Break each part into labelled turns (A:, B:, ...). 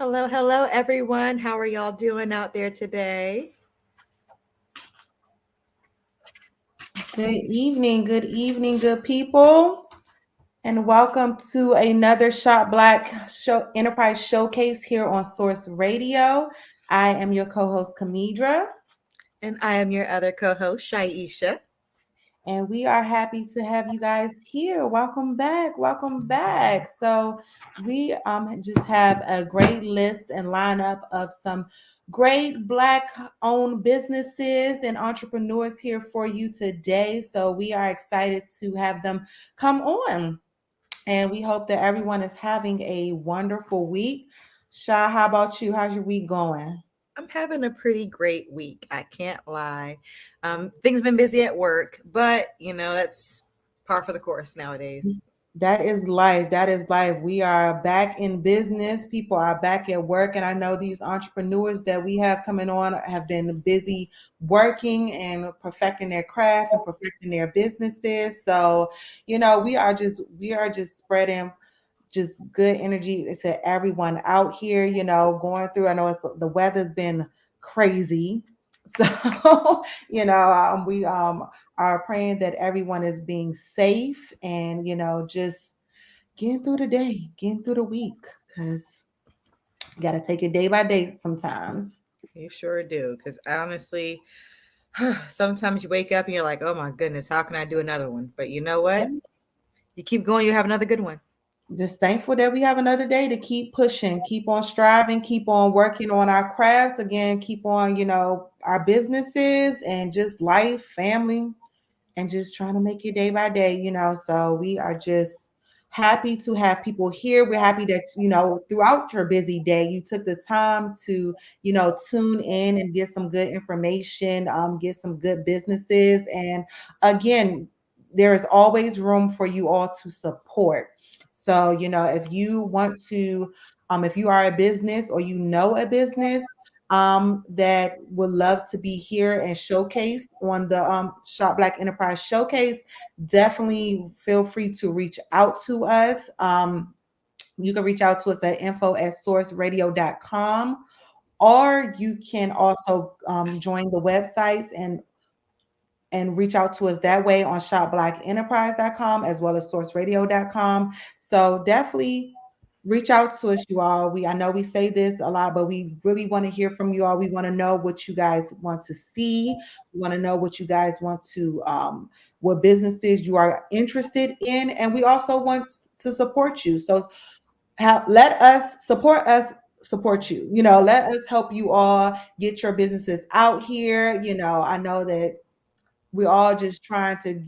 A: Hello, everyone. How are y'all doing out there today?
B: Good evening, good people, and welcome to another Shot Black Show Enterprise Showcase here on Source Radio. I am your co-host Kamidra,
A: And I am your other co host, Shaisha.
B: and we are happy to have you guys here. Welcome back. So we just have a great list and lineup of some great black owned businesses and entrepreneurs here for you today. So we are excited to have them come on. And we hope that everyone is having a wonderful week. Sha, how about you? How's your week going?
A: I'm having a pretty great week. I can't lie. Things been busy at work, but that's par for the course nowadays.
B: That is life. That is life. We are back in business. People are back at work. And I know these entrepreneurs that we have coming on have been busy working and perfecting their craft and perfecting their businesses. So, we are just spreading just good energy to everyone out here, going through. I know the weather's been crazy. So, we are praying that everyone is being safe and, just getting through the day, getting through the week, because you got to take it day by day sometimes.
A: You sure do. Because honestly, sometimes you wake up and you're like, oh my goodness, how can I do another one? But you know what? You keep going, you have another good one.
B: Just thankful that we have another day to keep pushing, keep on striving, keep on working on our crafts again, keep on, our businesses and just life, family, and just trying to make it day by day. So we are just happy to have people here. We're happy that, throughout your busy day, you took the time to, tune in and get some good information, get some good businesses. And again, there is always room for you all to support. So, if you want to, if you are a business or you know a business, that would love to be here and showcase on the Shop Black Enterprise Showcase, definitely feel free to reach out to us. You can reach out to us at info@sourceradio.com, or you can also join the websites and reach out to us that way on shopblackenterprise.com as well as sourceradio.com. So definitely reach out to us, you all. I know we say this a lot, but we really want to hear from you all. We want to know what you guys want to see. We want to know what you guys want to what businesses you are interested in, and we also want to support you. So let us support you. Let us help you all get your businesses out here. I know that we're all just trying to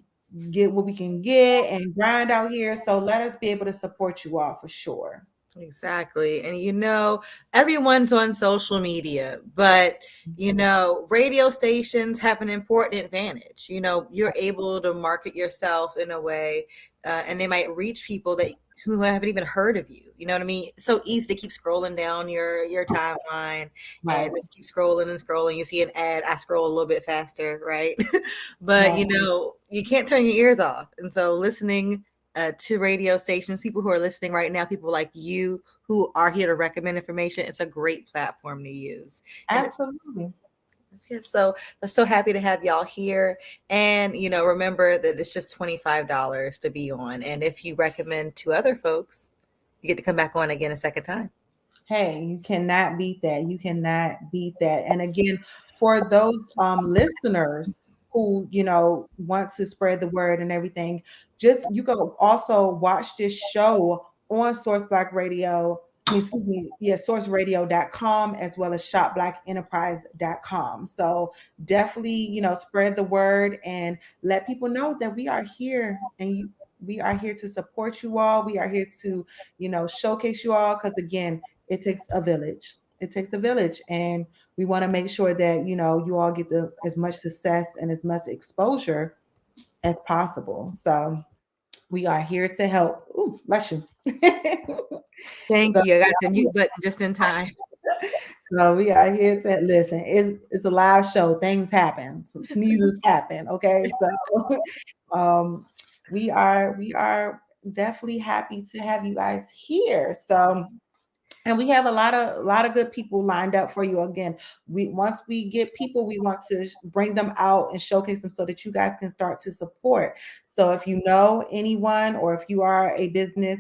B: get what we can get and grind out here. So let us be able to support you all for sure.
A: Exactly. And everyone's on social media, but radio stations have an important advantage. You're able to market yourself in a way, and they might reach people that who haven't even heard of you. You know what I mean? It's so easy to keep scrolling down your timeline
B: Right.
A: and just keep scrolling and scrolling. You see an ad, I scroll a little bit faster, right? But
B: Right.
A: you can't turn your ears off. And so listening to radio stations, people who are listening right now, people like you who are here to recommend information. It's a great platform to use. And
B: Absolutely.
A: so I'm so happy to have y'all here. And, remember that it's just $25 to be on. And if you recommend to other folks, you get to come back on again a second time.
B: Hey, you cannot beat that. You cannot beat that. And again, for those listeners who, want to spread the word and everything, just you can also watch this show on Source Black Radio. Excuse me, yeah, sourceradio.com as well as shopblackenterprise.com. So definitely, spread the word and let people know that we are here and we are here to support you all. We are here to, showcase you all because again, it takes a village. It takes a village, and we want to make sure that you all get as much success and as much exposure as possible. So we are here to help. Ooh, bless you.
A: Thank
B: so,
A: you. I got the mute button just in time.
B: so we are here to listen. It's a live show. Things happen. Sneezes happen. Okay, so um, we are definitely happy to have you guys here. So And we have a lot of good people lined up for you. Again, we once we get people, we want to bring them out and showcase them so that you guys can start to support. So if you know anyone or if you are a business,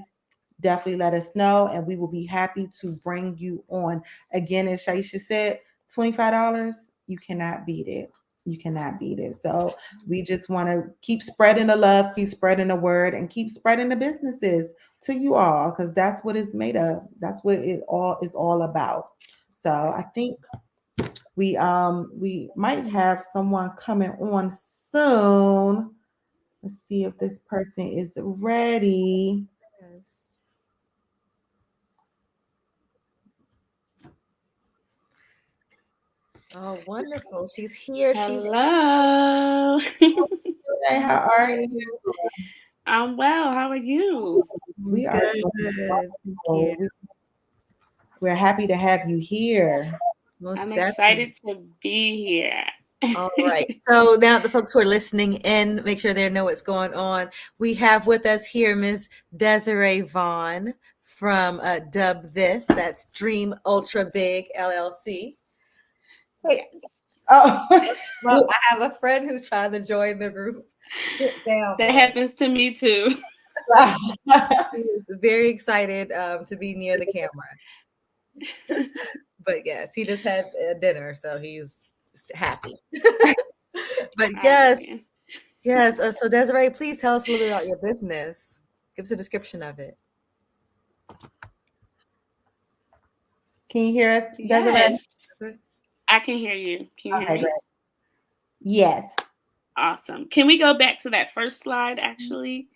B: definitely let us know and we will be happy to bring you on. Again, as Shaisha said, $25, you cannot beat it. You cannot beat it. So we just want to keep spreading the love, keep spreading the word, and keep spreading the businesses to you all because that's what it's made of. That's what it all is all about. So I think we might have someone coming on soon. Let's see if this person is ready.
A: Yes. Oh, wonderful. She's here. She's
C: Hello.
B: Hey, how are you?
C: I'm well. How are you?
B: We are doing
A: good. Thank you.
B: wonderful. We're happy to have you here.
A: Most
C: I'm
A: definitely.
C: excited to be here.
A: All right. So now the folks who are listening in, make sure they know what's going on. We have with us here Ms. Desiree Vaughn from Dub This. That's Dream Ultra Big LLC.
B: Hey, oh,
A: Well, I have a friend who's trying to join the group. Sit down,
C: That
A: boy.
C: happens to me too.
A: He is very excited to be near the camera. But yes, he just had dinner, so he's happy. But
C: I
A: yes,
C: understand.
A: yes. So Desiree, please tell us a little bit about your business. Give us a description of it.
B: can you hear us, Desiree?
C: Yes, I can hear you. Can you hear
B: Okay,
C: me?
B: great. Yes.
C: Awesome. Can we go back to that first slide actually?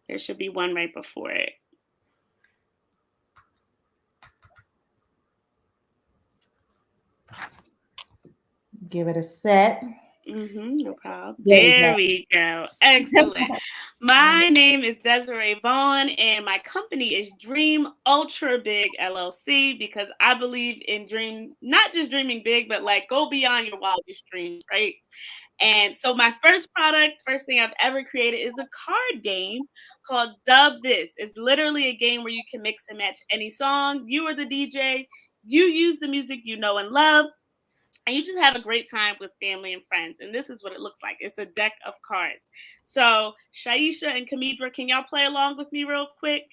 C: There should be one right before it.
B: Give it a set.
C: No problem.
B: There we
C: There
B: go.
C: we go. Excellent. My name is Desiree Vaughn, and my company is Dream Ultra Big LLC because I believe in not just dreaming big, but like go beyond your wildest dreams, right? And so my first thing I've ever created is a card game called Dub This. It's literally a game where you can mix and match any song. You are the DJ. You use the music you know and love and you just have a great time with family and friends. And this is what it looks like. It's a deck of cards. So Shaisha and Kamidra, can y'all play along with me real quick?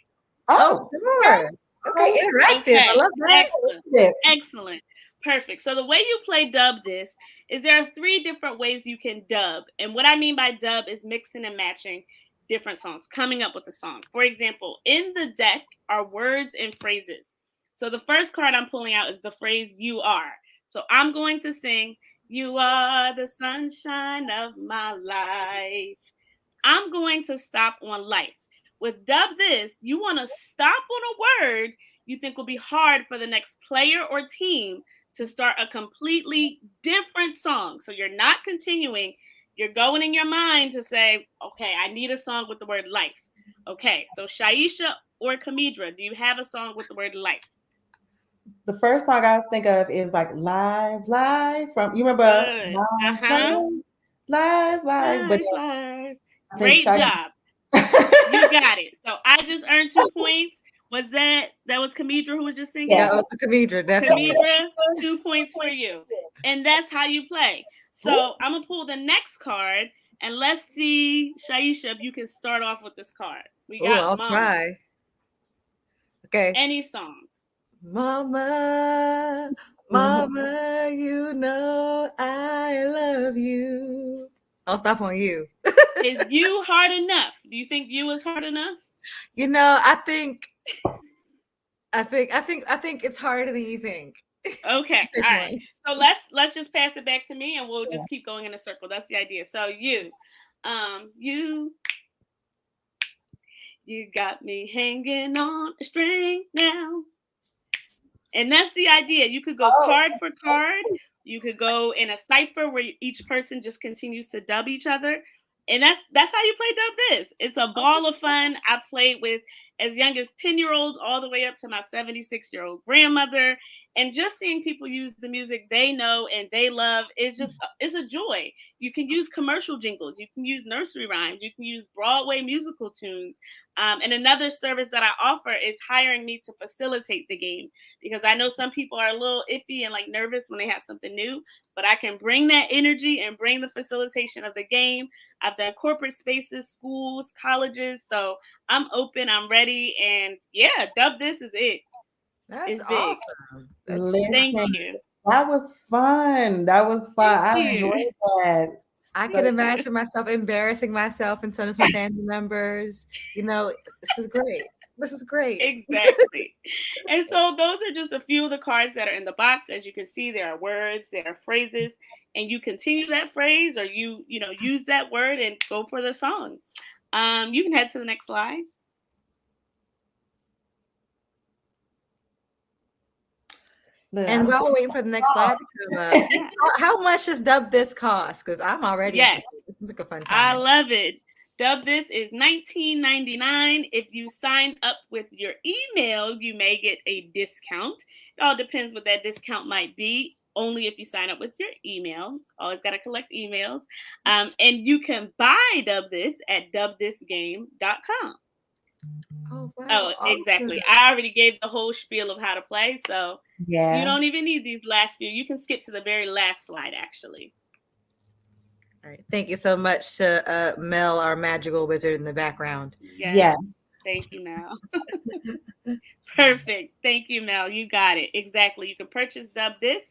A: Oh,
B: Oh,
A: sure. Okay,
B: okay.
A: interactive. I
C: Okay,
A: love that.
C: excellent.
B: Yeah.
C: Excellent. Perfect. So the way you play dub this is there are three different ways you can dub. And what I mean by dub is mixing and matching different songs, coming up with a song. For example, in the deck are words and phrases. So the first card I'm pulling out is the phrase you are. So I'm going to sing, you are the sunshine of my life. I'm going to stop on life. With Dub This, you want to stop on a word you think will be hard for the next player or team to start a completely different song. So you're not continuing, you're going in your mind to say, okay, I need a song with the word life. Okay, so Shaisha or Kamidra, do you have a song with the word life?
B: The first song I think of is like Live, Live from you remember
C: Good.
B: Live,
C: Uh-huh.
B: Live, Live, Live. But
C: Life, life.
B: I think
C: Great
B: Shaggy.
C: job. You got it. So I just earned 2 points. That was Kamidra who was just
B: Yeah.
C: singing?
A: That was a comedra, definitely.
C: Kamidra, 2 points for you. And that's how you play. So I'm gonna pull the next card and let's see, Shaisha, if you can start off with this card. We
A: Oh,
C: got
A: I'll
C: Mama.
A: try. Okay.
C: Any song.
A: Mama, mama, you know I love you. I'll stop on you.
C: Is you hard enough? Do you think you is hard enough?
A: You know, I think it's harder than you think.
C: Okay,
A: Pick
C: all right.
A: one.
C: So let's just pass it back to me and we'll just keep going in a circle. That's the idea. So you got me hanging on a string now. And that's the idea. You could go
B: Oh,
C: card for card. You could go in a cipher where each person just continues to dub each other. And that's how you play Dub This. It's a
A: Oh,
C: ball
A: that's
C: of fun. I played with as young as 10-year-olds all the way up to my 76-year-old grandmother. And just seeing people use the music they know and they love is just it's a joy. You can use commercial jingles, you can use nursery rhymes, you can use Broadway musical tunes. And another service that I offer is hiring me to facilitate the game, because I know some people are a little iffy and like nervous when they have something new, but I can bring that energy and bring the facilitation of the game. I've done corporate spaces, schools, colleges. So I'm open, I'm ready. And yeah, Dub This is it.
A: that's
C: It's big.
A: awesome. That's super
C: Thank
B: Listen,
C: you.
B: that was fun. That was fun.
C: Thank
B: I enjoyed
C: you.
B: that.
A: I
B: So
A: can imagine myself embarrassing myself in front of some family members. This is great. This is great.
C: Exactly. And so those are just a few of the cards that are in the box. As you can see, there are words, there are phrases, and you continue that phrase or you use that word and go for the song. You can head to the next slide.
B: look,
A: And
B: I'm
A: while
B: so
A: we're waiting for the next slide to come up,
C: Yeah.
A: how much does Dub This cost? Because I'm already
C: Yes.
A: interested. This seems like a fun
C: I
A: time.
C: love it. Dub This is $19.99. If you sign up with your email, you may get a discount. It all depends what that discount might be. Only if you sign up with your email. Always got to collect emails. And you can buy Dub This at dubthisgame.com.
A: Oh,
C: Oh,
A: wow. Awesome.
C: exactly. I already gave the whole spiel of how to play, so you
B: yeah.
C: don't even need these last few. You can skip to the very last slide, actually.
A: All right. Thank you so much to Mel, our magical wizard in the background.
C: Yes.
B: Yes.
C: Thank you, Mel. Perfect. Thank you, Mel. You got it. Exactly. You can purchase Dub This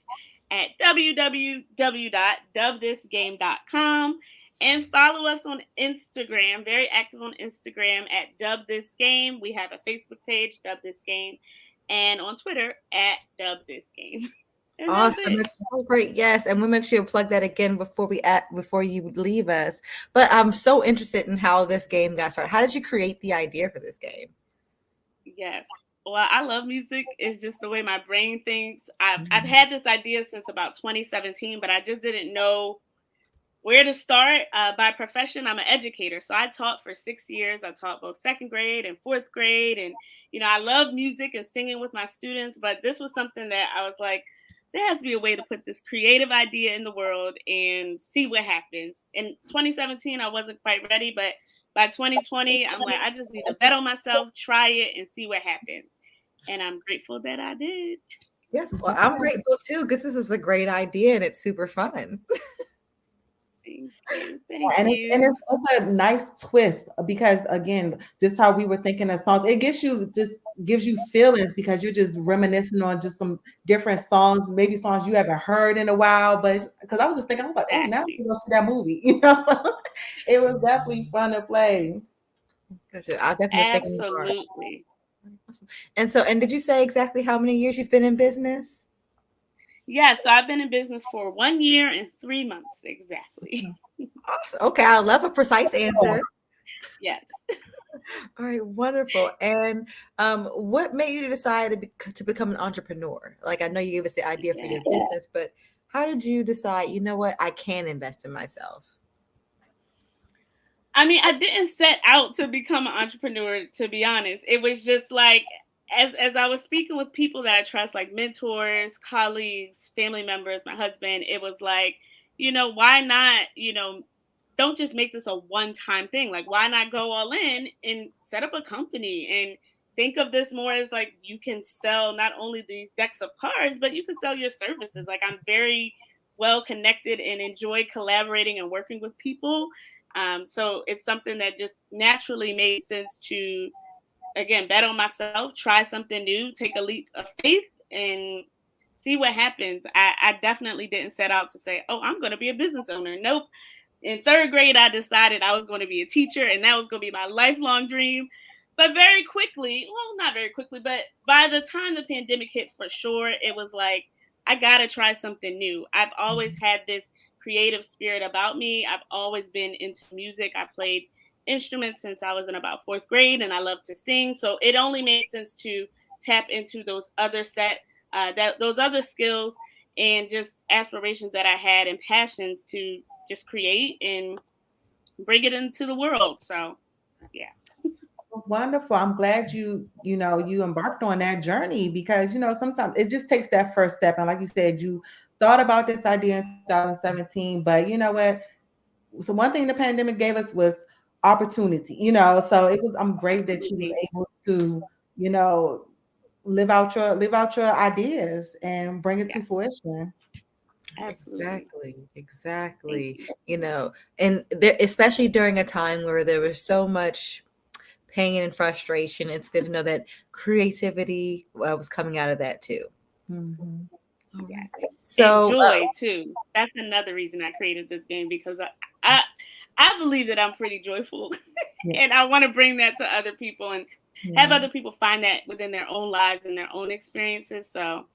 C: at www.dubthisgame.com and follow us on Instagram. Very active on Instagram at Dub This Game. We have a Facebook page, Dub This Game, and on Twitter at Dub This Game. And that's
A: Awesome.
C: it.
A: That's so great. Yes. And we'll make sure you plug that again before you leave us. But I'm so interested in how this game got started. How did you create the idea for this game?
C: Yes. Well, I love music. It's just the way my brain thinks. I've
A: Mhm.
C: had this idea since about 2017, but I just didn't know where to start. By profession, I'm an educator, so I taught for 6 years. I taught both second grade and fourth grade, and I love music and singing with my students. But this was something that I was like, there has to be a way to put this creative idea in the world and see what happens. In 2017, I wasn't quite ready, but by 2020, I'm like, I just need to bet on myself, try it, and see what happens. And I'm grateful that I did.
A: Yes. Well, I'm grateful too because this is a great idea and it's super fun.
C: Thank you. Thank
B: And
C: you.
B: it's a nice twist because again, just how we were thinking of songs, it gives you feelings because you're just reminiscing on just some different songs, maybe songs you haven't heard in a while. But because I was just thinking, I was like, oh, now we
C: Exactly.
B: go see that movie. It was definitely fun to play.
A: Gotcha. I'll definitely take a part.
C: Absolutely.
A: Awesome. And did you say exactly how many years you've been in business?
C: Yeah, so I've been in business for 1 year and 3 months exactly.
A: Awesome. Okay, I love a precise answer.
C: Yes.
A: All right, wonderful. And what made you decide to become an entrepreneur? Like, I know you gave us the idea for
C: Yeah.
A: your business, but how did you decide, you know what, I can invest in myself?
C: I mean, I didn't set out to become an entrepreneur, to be honest. It was just like as I was speaking with people that I trust, like mentors, colleagues, family members, my husband, it was like, why not, don't just make this a one-time thing. Like, why not go all in and set up a company and think of this more as like you can sell not only these decks of cards, but you can sell your services. Like, I'm very well connected and enjoy collaborating and working with people. So it's something that just naturally made sense to, again, bet on myself, try something new, take a leap of faith, and see what happens. I definitely didn't set out to say, oh, I'm going to be a business owner. Nope. In third grade, I decided I was going to be a teacher, and that was going to be my lifelong dream. But very quickly, well, not very quickly, but by the time the pandemic hit, for sure, it was like, I got to try something new. I've always had this creative spirit about me. I've always been into music. I played instruments since I was in about fourth grade, and I love to sing. So it only made sense to tap into those other skills and just aspirations that I had and passions to just create and bring it into the world. So yeah,
B: Wonderful. I'm glad you embarked on that journey because sometimes it just takes that first step. And like you said, you thought about this idea in 2017, but you know what? So one thing the pandemic gave us was opportunity, so I'm great that you was
C: absolutely.
B: able to, you know, live out your ideas and bring it to
C: Yes,
B: fruition.
C: absolutely.
A: Exactly,
C: Thank
A: exactly.
C: you.
A: And there, especially during a time where there was so much pain and frustration, it's good to know that creativity was coming out of that too.
B: Hmm.
A: All
C: Yes.
A: right.
C: And
A: So,
C: joy too. That's another reason I created this game because I, I believe that I'm pretty joyful,
B: Yeah,
C: and I want to bring that to other people and have
B: yeah.
C: other people find that within their own lives and their own experiences. So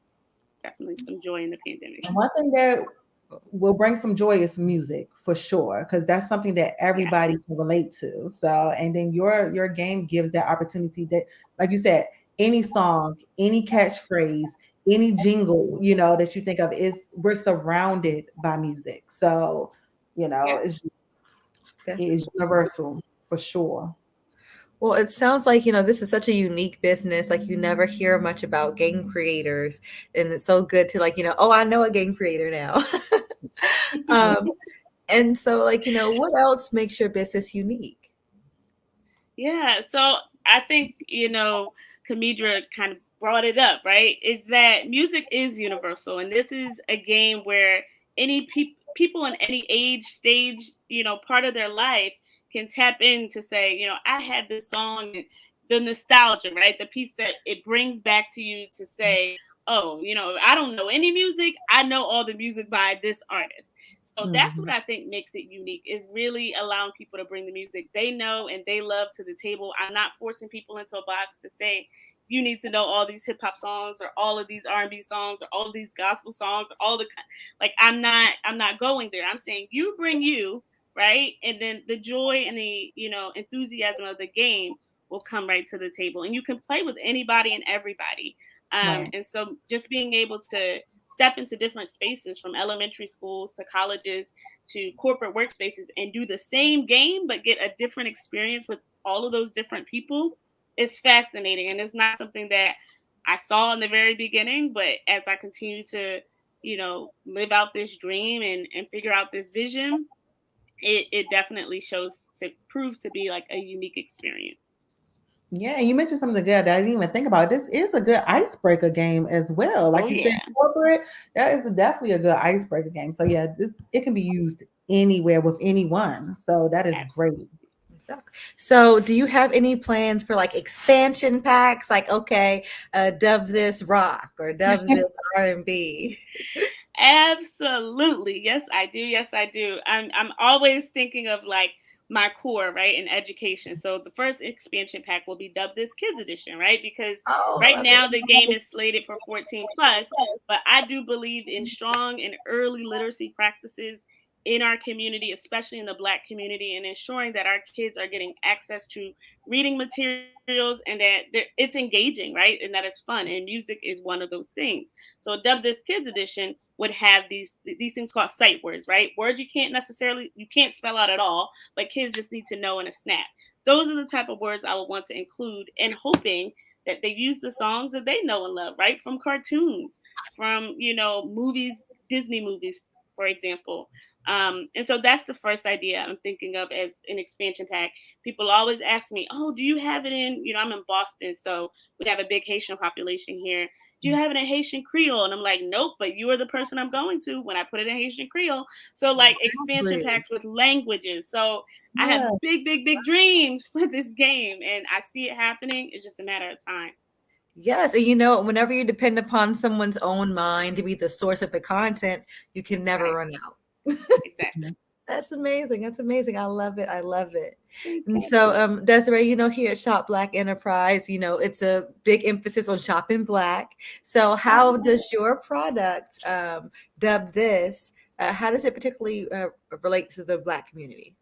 C: definitely some joy in the pandemic.
B: And one thing that will bring some joy is music for sure, because that's something that
C: Yes.
B: everybody can relate to. So, and then your game gives that opportunity that, like you said, any song, any catchphrase, any jingle, that you think of is we're surrounded by music. So,
C: Yeah.
B: it is
A: definitely.
B: universal for sure.
A: Well, it sounds like, this is such a unique business. Like you never hear much about game creators. And it's so good to like, oh, I know a game creator now. um, and so like, what else makes your business unique?
C: Yeah, so I think, Kamidra kind of brought it up, right? Is that music is universal, and this is a game where any people in any age, stage, part of their life can tap in to say, I had this song, and the nostalgia, right? The piece that it brings back to you to say, oh, I don't know any music, I know all the music by this artist. So that's what
B: Mhm.
C: I think makes it unique is really allowing people to bring the music they know and they love to the table. I'm not forcing people into a box to say you need to know all these hip hop songs or all of these R&B songs or all of these gospel songs or all the like I'm not going there. I'm saying you bring you, right? And then the joy and the, enthusiasm of the game will come right to the table. And you can play with anybody and everybody.
B: Right.
C: And so just being able to step into different spaces from elementary schools to colleges to corporate workspaces and do the same game but get a different experience with all of those different people is fascinating, and it's not something that I saw in the very beginning, but as I continue to live out this dream and figure out this vision, it definitely proves to be like a unique experience.
B: Yeah, and you mentioned something good that I didn't even think about. This is a good icebreaker game as well.
C: Oh
B: Like you said,
C: yeah,
B: corporate, that is definitely a good icebreaker game. So yeah, it can be used anywhere with anyone. So that is great.
C: absolutely.
A: So, do you have any plans for like expansion packs? Like, okay, dub this rock or dub this R&B.
C: Absolutely. Yes, I do. Yes, I do. I'm always thinking of like my core, right, in education. So the first expansion pack will be dubbed this kids edition, right? Because
A: Oh, I
C: right
A: love
C: now
A: it.
C: the game is slated for 14 plus, but I do believe in strong and early literacy practices in our community, especially in the Black community, and ensuring that our kids are getting access to reading materials and that it's engaging, right? And that it's fun. And music is one of those things. So Dub This Kids Edition would have these things called sight words, right? Words you can't spell out at all, but kids just need to know in a snap. Those are the type of words I would want to include and hoping that they use the songs that they know and love, right? From cartoons, from movies, Disney movies, for example. And so that's the first idea I'm thinking of as an expansion pack. People always ask me, "Oh, do you have it in?" I'm in Boston, so we have a big Haitian population here. Do you have it in Haitian Creole? And I'm like, nope, but you are the person I'm going to when I put it in Haitian Creole. So, like, expansion
A: Exactly.
C: packs with languages. So, I have
B: Yeah.
C: big, big, big dreams for this game, and I see it happening. It's just a matter of time.
A: Yes, and whenever you depend upon someone's own mind to be the source of the content, you can never
C: Right.
A: run out.
C: Exactly.
A: That's amazing. That's amazing. I love it. I love it.
C: Thank
A: And
C: you.
A: so, Desiree, here at Shop Black Enterprise, it's a big emphasis on shopping black. So, how does your product, Dub This, how does it particularly relate to the black community?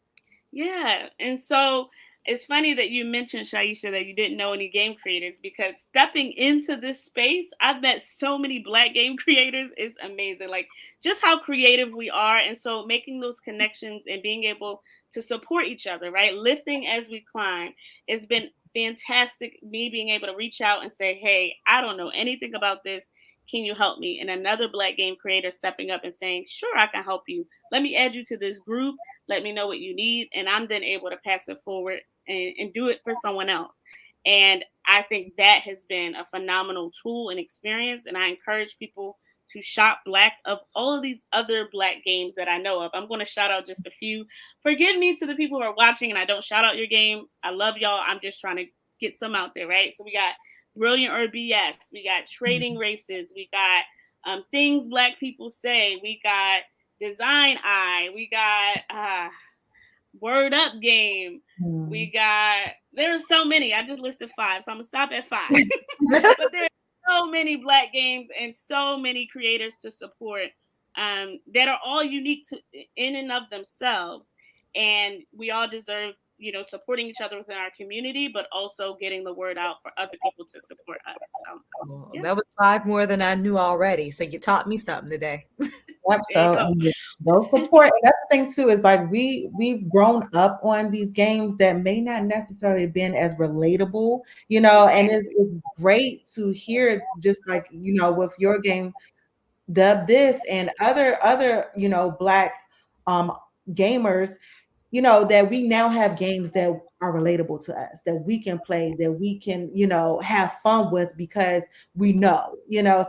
C: Yeah. And so It's funny that you mentioned, Shaisha, that you didn't know any game creators, because stepping into this space, I've met so many Black game creators. It's amazing. Like, just how creative we are. And so making those connections and being able to support each other, right? Lifting as we climb. It's been fantastic, me being able to reach out and say, hey, I don't know anything about this. Can you help me? And another Black game creator stepping up and saying, sure, I can help you. Let me add you to this group. Let me know what you need. And I'm then able to pass it forward and do it for someone else. And I think that has been a phenomenal tool and experience. And I encourage people to shop Black of all of these other Black games that I know of. I'm going to shout out just a few. Forgive me to the people who are watching and I don't shout out your game. I love y'all. I'm just trying to get some out there, right? So we got Brilliant or BS. We got Trading Races. We got Things Black People Say. We got Design Eye. We got Word Up Game. We got, there's so many. I just listed 5, so I'm gonna stop at 5. But there are so many Black games and so many creators to support that are all unique to in and of themselves, and we all deserve, supporting each other within our community, but also getting the word out for other people to support us. So
A: Well,
C: yeah,
A: that was 5 more than I knew already. So you taught me something today.
B: Yep.
C: there you
B: So
C: go.
B: and those support, and that's the thing too, is like we've grown up on these games that may not necessarily been as relatable, and
C: Exactly.
B: it's great to hear, just like, with your game, Dub This, and other Black um gamers, that we now have games that are relatable to us, that we can play, that we can, have fun with, because we know.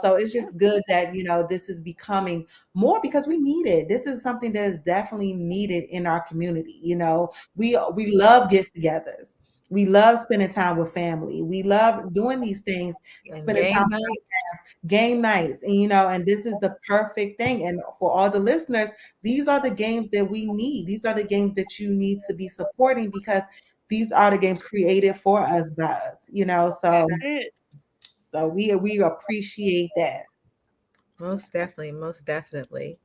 B: So it's
C: Yeah,
B: just good that, this is becoming more, because we need it. This is something that is definitely needed in our community. We love get-togethers. We love spending time with family. We love doing these things,
A: And
B: spending time
A: game nights.
B: game nights, and this is the perfect thing. And for all the listeners, these are the games that we need. These are the games that you need to be supporting, because these are the games created for us by us.
C: that's
B: So
C: it.
B: we appreciate that.
A: Most definitely, most definitely.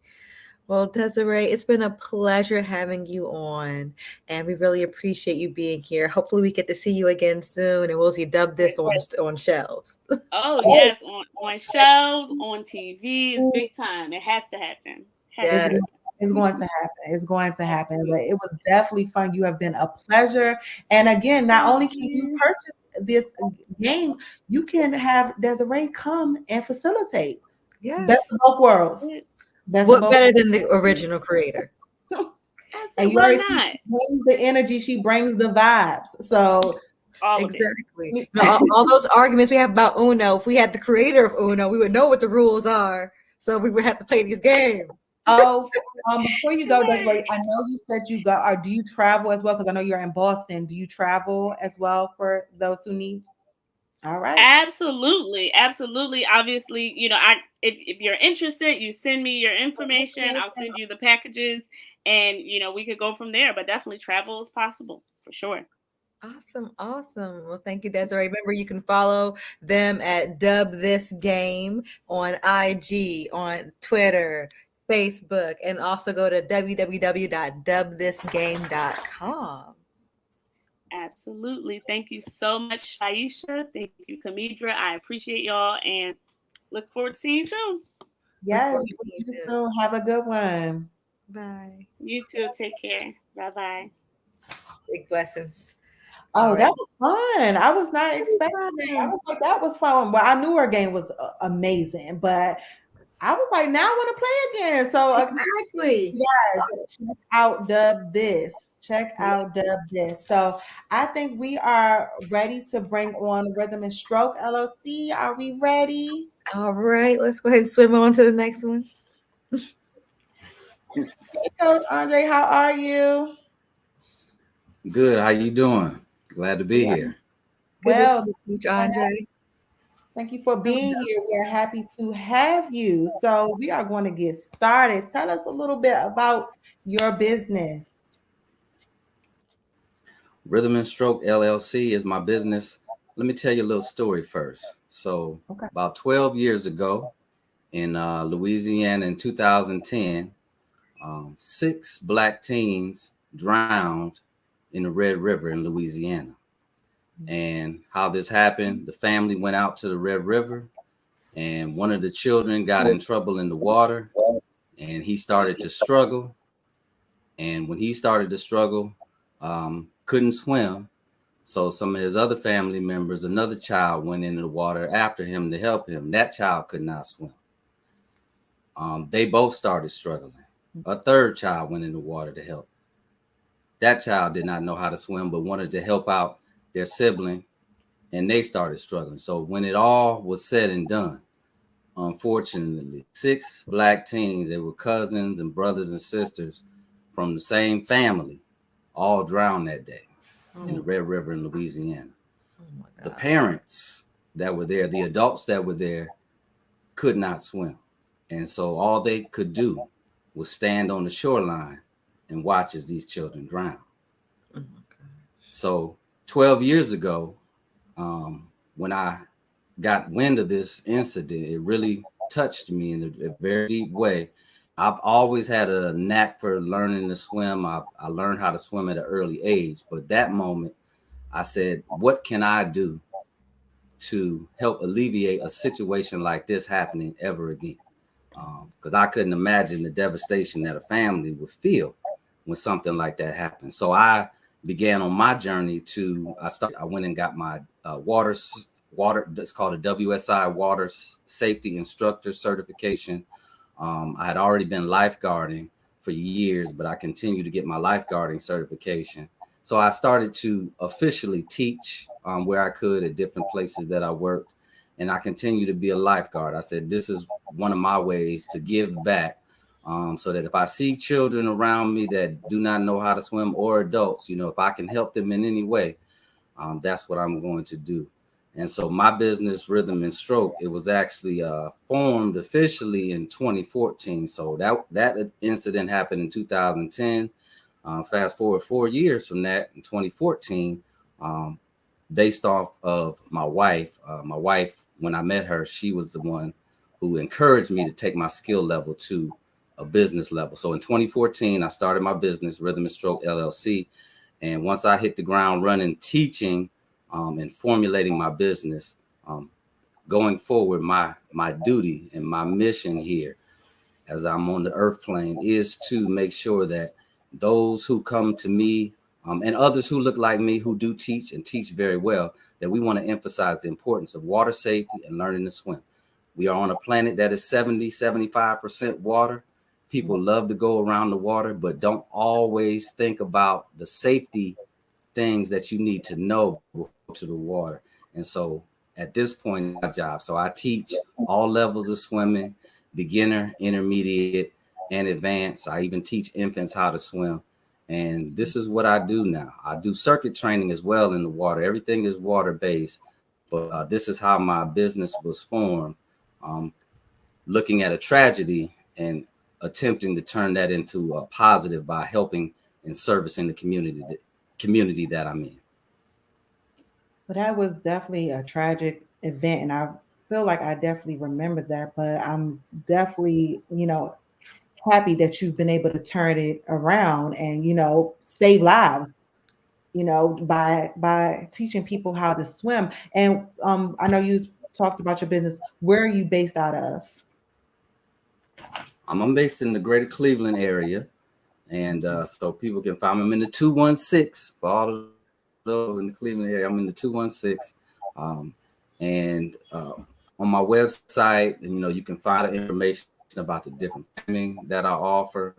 A: Well, Desiree, it's been a pleasure having you on, and we really appreciate you being here. Hopefully, we get to see you again soon, and we'll see Dub This on shelves.
C: Oh yes, on shelves, on TV, it's big time. It has to happen. Has
B: It's,
C: to.
A: Yes,
B: it's going to happen. It's going to happen. But it
C: Absolutely.
B: was definitely fun. You have been a pleasure. And again, not
C: Thank
B: only can you
C: you.
B: purchase this game, you can have Desiree come and facilitate. Best
A: yes.
B: of both worlds.
C: It-
B: Best of
A: What
B: both
A: better than the original creator?
B: worlds.
C: I
B: And
C: said,
B: you
C: why
B: already see
C: not?
B: she brings the energy, she brings the vibes. So
C: All of it.
A: Exactly. No, all those arguments we have about Uno, if we had the creator of Uno, we would know what the rules are. So we would have to play these games.
B: oh, before you go,
C: Right.
B: Desiree, I know you said you got, or do you travel as well? Because I know you're in Boston. Do you travel as well for those who need? All right.
C: Absolutely, absolutely. Obviously, I if you're interested, you send me your information. I'll send you the packages, and we could go from there. But definitely, travel is possible for sure.
A: Awesome, awesome. Well, thank you, Desiree. Remember, you can follow them at Dub This Game on IG, on Twitter, Facebook, and also go to www.dubthisgame.com.
C: Absolutely. Thank you so much, Shaisha. Thank you, Kamidra. I appreciate y'all and look forward to seeing you soon.
A: Look
B: Yes,
A: forward to
B: we'll
A: seeing
B: see you
A: you soon.
B: soon. Have a good one.
A: Bye.
C: You too. Take care. Bye bye.
A: Big blessings. All
B: Oh,
A: right.
B: that was fun. I was not expecting it. I
A: Fun.
B: was like, that was fun. Well, I knew her game was amazing, but I was like, now I want to play again. So,
A: Exactly.
B: you guys, check out Dub This. Check out Dub This. So, I think we are ready to bring on Rhythm and Stroke LLC. Are we ready?
A: All right. Let's go ahead and swim on to the next one.
B: Hey, Coach Andre, how are you?
D: Good. How you doing? Glad to be
B: We are
D: here.
A: Good to see
B: well.
A: you, Coach Andre.
B: Thank you for being here. We are happy to have you. So, we are going to get started. Tell us a little bit about your business.
D: Rhythm and Stroke LLC is my business. Let me tell you a little story first. So,
B: Okay.
D: about 12 years ago in Louisiana in 2010, 6 black teens drowned in the Red River in Louisiana. And how this happened, the family went out to the Red River, and one of the children got in trouble in the water, and he started to struggle. And when he started to struggle, couldn't swim. So some of his other family members, another child went into the water after him to help him. That child could not swim. They both started struggling. A third child went in the water to help. That child did not know how to swim, but wanted to help out their sibling, and they started struggling. So when it all was said and done, unfortunately, 6 Black teens, they were cousins and brothers and sisters from the same family, all drowned that day in the
A: Oh,
D: Red River in Louisiana.
A: oh my
D: The
A: God.
D: parents that were there, the adults that were there, could not swim. And so all they could do was stand on the shoreline and watch as these children drown.
A: Oh my God.
D: So 12 years ago, when I got wind of this incident, it really touched me in a very deep way. I've always had a knack for learning to swim. I learned how to swim at an early age, but that moment I said, what can I do to help alleviate a situation like this happening ever again? Because I couldn't imagine the devastation that a family would feel when something like that happens. So I began on my journey I went and got my water, that's called a WSI water safety instructor certification. I had already been lifeguarding for years, but I continued to get my lifeguarding certification. So I started to officially teach where I could at different places that I worked. And I continue to be a lifeguard. I said, this is one of my ways to give back, so that if I see children around me that do not know how to swim, or adults, if I can help them in any way, that's what I'm going to do. And so my business, Rhythm and Stroke, it was actually formed officially in 2014. So that incident happened in 2010. Fast forward 4 years from that, in 2014, based off of my wife. My wife, when I met her, she was the one who encouraged me to take my skill level to a business level. So in 2014, I started my business, Rhythm and Stroke LLC. And once I hit the ground running, teaching and formulating my business, going forward, my duty and my mission here, as I'm on the earth plane, is to make sure that those who come to me, and others who look like me, who do teach and teach very well, that we want to emphasize the importance of water safety and learning to swim. We are on a planet that is 75% water. People love to go around the water, but don't always think about the safety things that you need to know before you go to the water. And so at this point in my job, so I teach all levels of swimming, beginner, intermediate, and advanced. I even teach infants how to swim. And this is what I do now. I do circuit training as well in the water. Everything is water based, but this is how my business was formed. Um, Looking at a tragedy and attempting to turn that into a positive by helping and servicing the community that I'm in.
B: But that was definitely a tragic event, and I feel like I definitely remember that. But I'm definitely, happy that you've been able to turn it around and save lives. By teaching people how to swim. And I know you talked about your business. Where are you based out of?
D: I'm based in the greater Cleveland area. And so people can find me. I'm in the 216 for all of those in the Cleveland area. I'm in the 216. Um, and on my website, you can find the information about the different programming that I offer.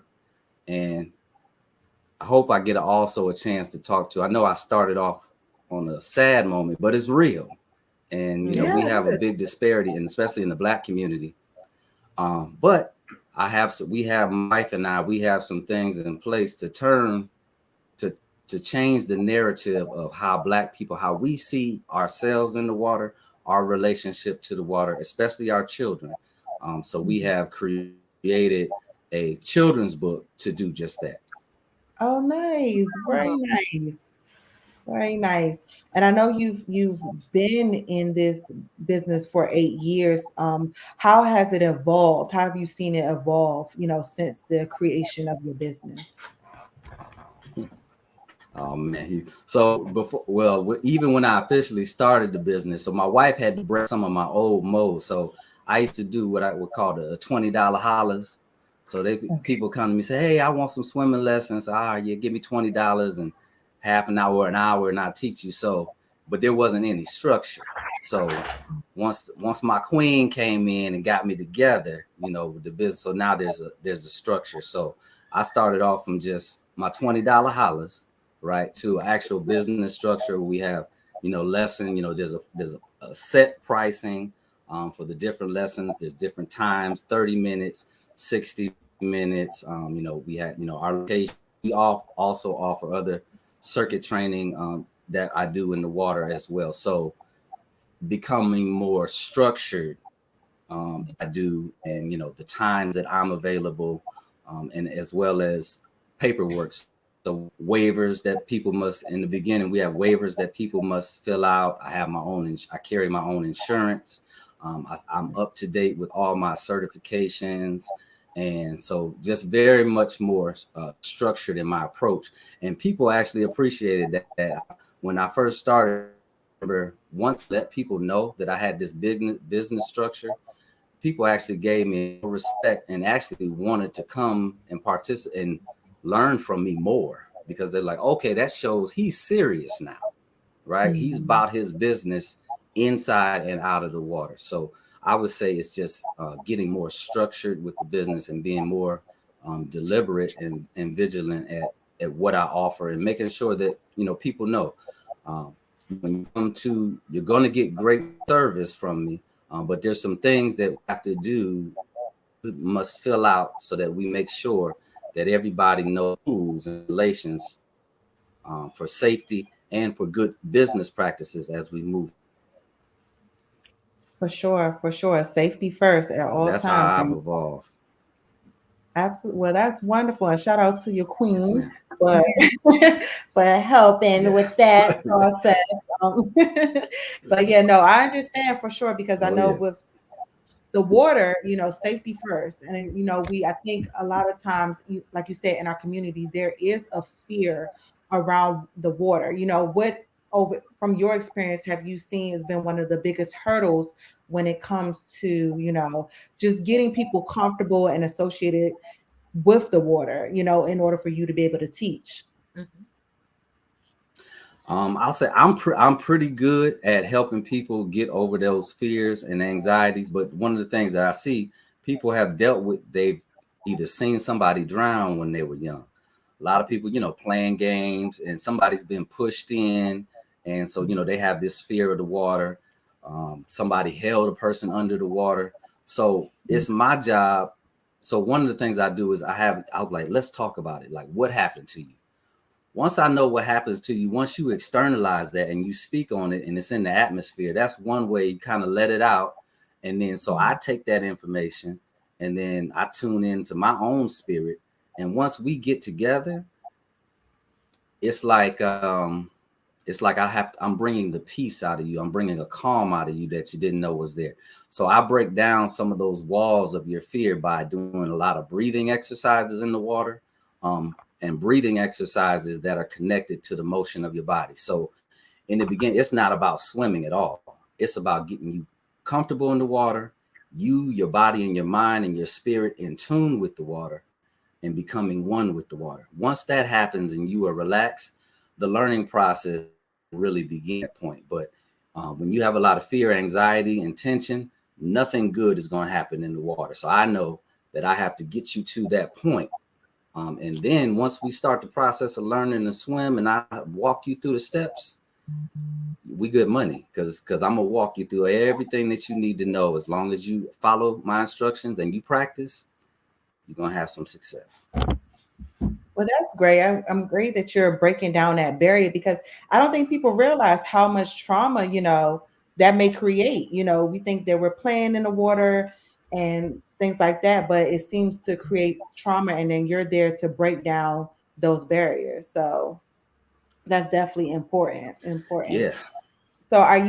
D: And I hope I get also a chance to talk to. I know I started off on a sad moment, but it's real. And, we have a big
A: Yes.
D: disparity, and especially in the Black community. But we have, my wife and I, we have some things in place to to change the narrative of how Black people, how we see ourselves in the water, our relationship to the water, especially our children. So we have created a children's book to do just that.
B: Oh, nice. Very
A: Oh,
B: nice. Very nice. And I know you've been in this business for 8 years. How has it evolved? How have you seen it evolve, since the creation of your business?
D: Oh man, so before, well, even when I officially started the business, so my wife had to break some of my old molds. So I used to do what I would call the $20 hollers. So people come to me and say, "Hey, I want some swimming lessons." Ah, yeah, give me $20 and half an hour, and I'll teach you. So, but there wasn't any structure. So once my queen came in and got me together, with the business. So now there's a structure. So I started off from just my $20 hollers, right, to actual business structure. We have, lesson, there's a set pricing for the different lessons. There's different times, 30 minutes, 60 minutes. We had, our location. We also offer other circuit training that I do in the water as well. So becoming more structured, I do, and the times that I'm available, and as well as paperwork. So waivers that people must, in the beginning, we have waivers that people must fill out. I have my own, I carry my own insurance. I'm up to date with all my certifications. And so just very much more structured in my approach. And people actually appreciated that. When I first started, I remember once I let people know that I had this business structure, people actually gave me respect and actually wanted to come and participate and learn from me more, because they're like, okay, that shows he's serious now, right? He's
B: Mhm.
D: about his business inside and out of the water. So I would say it's just getting more structured with the business and being more deliberate and vigilant at what I offer, and making sure that people know when you come to, you're going to get great service from me, but there's some things that we have to do, must fill out, so that we make sure that everybody knows rules and regulations for safety and for good business practices as we move.
B: For sure, for sure. Safety first at
D: So
B: all
D: that's how
B: times.
D: I've
B: And
D: evolved.
B: absolutely, well, that's wonderful. And shout out to your
D: Yes,
B: queen
D: ma'am.
B: for for helping
D: Yeah.
B: with that process. Um, but yeah, no, I understand for sure because I
D: Oh
B: know
D: yeah.
B: with the water, safety first. And I think a lot of times, like you said, in our community, there is a fear around the water. What over from your experience have you seen has been one of the biggest hurdles when it comes to, just getting people comfortable and associated with the water, in order for you to be able to teach?
A: Mhm.
D: I'll say I'm pretty good at helping people get over those fears and anxieties. But one of the things that I see people have dealt with, they've either seen somebody drown when they were young. A lot of people, playing games, and somebody's been pushed in, and so they have this fear of the water. Somebody held a person under the water, so it's my job. So one of the things I do is I was like, let's talk about it. Like, what happened to you? Once I know what happens to you, once you externalize that and you speak on it and it's in the atmosphere, that's one way you kind of let it out. And then so I take that information and then I tune into my own spirit. And once we get together, it's like I'm bringing the peace out of you. I'm bringing a calm out of you that you didn't know was there. So I break down some of those walls of your fear by doing a lot of breathing exercises in the water, and breathing exercises that are connected to the motion of your body. So in the beginning, it's not about swimming at all. It's about getting you comfortable in the water, your body and your mind and your spirit in tune with the water, and becoming one with the water. Once that happens and you are relaxed, the learning process really begin at point. But when you have a lot of fear, anxiety, and tension, nothing good is going to happen in the water. So I know that I have to get you to that point. And then once we start the process of learning to swim and I walk you through the steps, we good money, because I'm gonna walk you through everything that you need to know. As long as you follow my instructions and you practice, you're gonna have some success.
B: Well, that's great. I'm great that you're breaking down that barrier because I don't think people realize how much trauma, that may create. We think that we're playing in the water and things like that, but it seems to create trauma, and then you're there to break down those barriers. So that's definitely important. Important.
D: Yeah.
B: So, I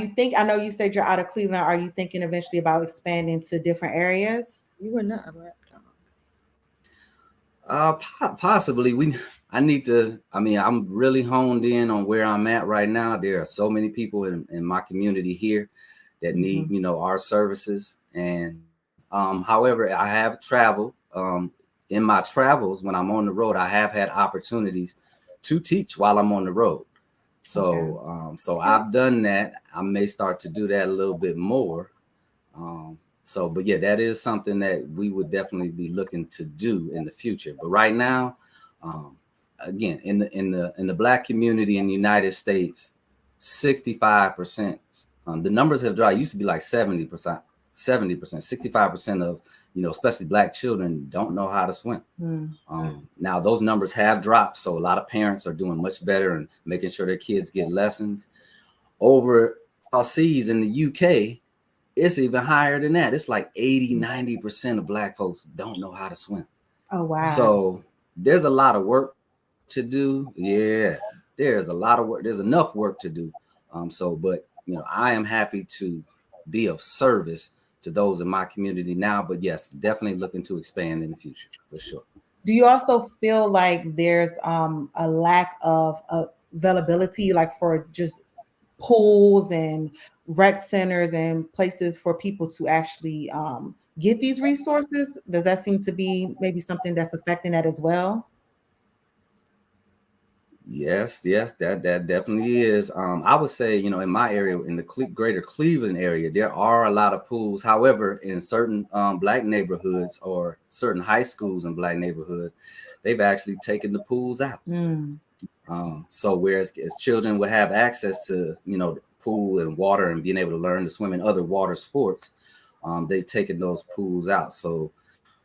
B: know you said you're out of Cleveland. Are you thinking eventually about expanding to different areas?
A: You were not a lapdog.
D: Possibly. I need to, I mean, I'm really honed in on where I'm at right now. There are so many people in my community here that need,
B: Mhm.
D: our services. And however, I have traveled. In my travels, when I'm on the road, I have had opportunities to teach while I'm on the road.
B: Okay.
D: So I've done that. I may start to do that a little bit more. But yeah, that is something that we would definitely be looking to do in the future. But right now, um, again, in the Black community in the United States, 65%. The numbers have dropped. It used to be like 70%, 70%, 65% of especially Black children don't know how to swim.
B: Mm.
D: Now those numbers have dropped, so a lot of parents are doing much better and making sure their kids get lessons. Over seas in the UK, it's even higher than that. It's like 80-90% of Black folks don't know how to swim.
B: Oh wow.
D: So there's a lot of work to do. Yeah, there's a lot of work. There's enough work to do. But I am happy to be of service to those in my community now. But yes, definitely looking to expand in the future for sure.
B: Do you also feel like there's a lack of availability, like for just pools and rec centers and places for people to actually get these resources? Does that seem to be maybe something that's affecting that as well?
D: Yes, that definitely is. I would say, in my area, in the greater Cleveland area, there are a lot of pools. However, in certain Black neighborhoods or certain high schools in Black neighborhoods, they've actually taken the pools out.
B: Mm.
D: So whereas as children would have access to, pool and water and being able to learn to swim in other water sports, they've taken those pools out. So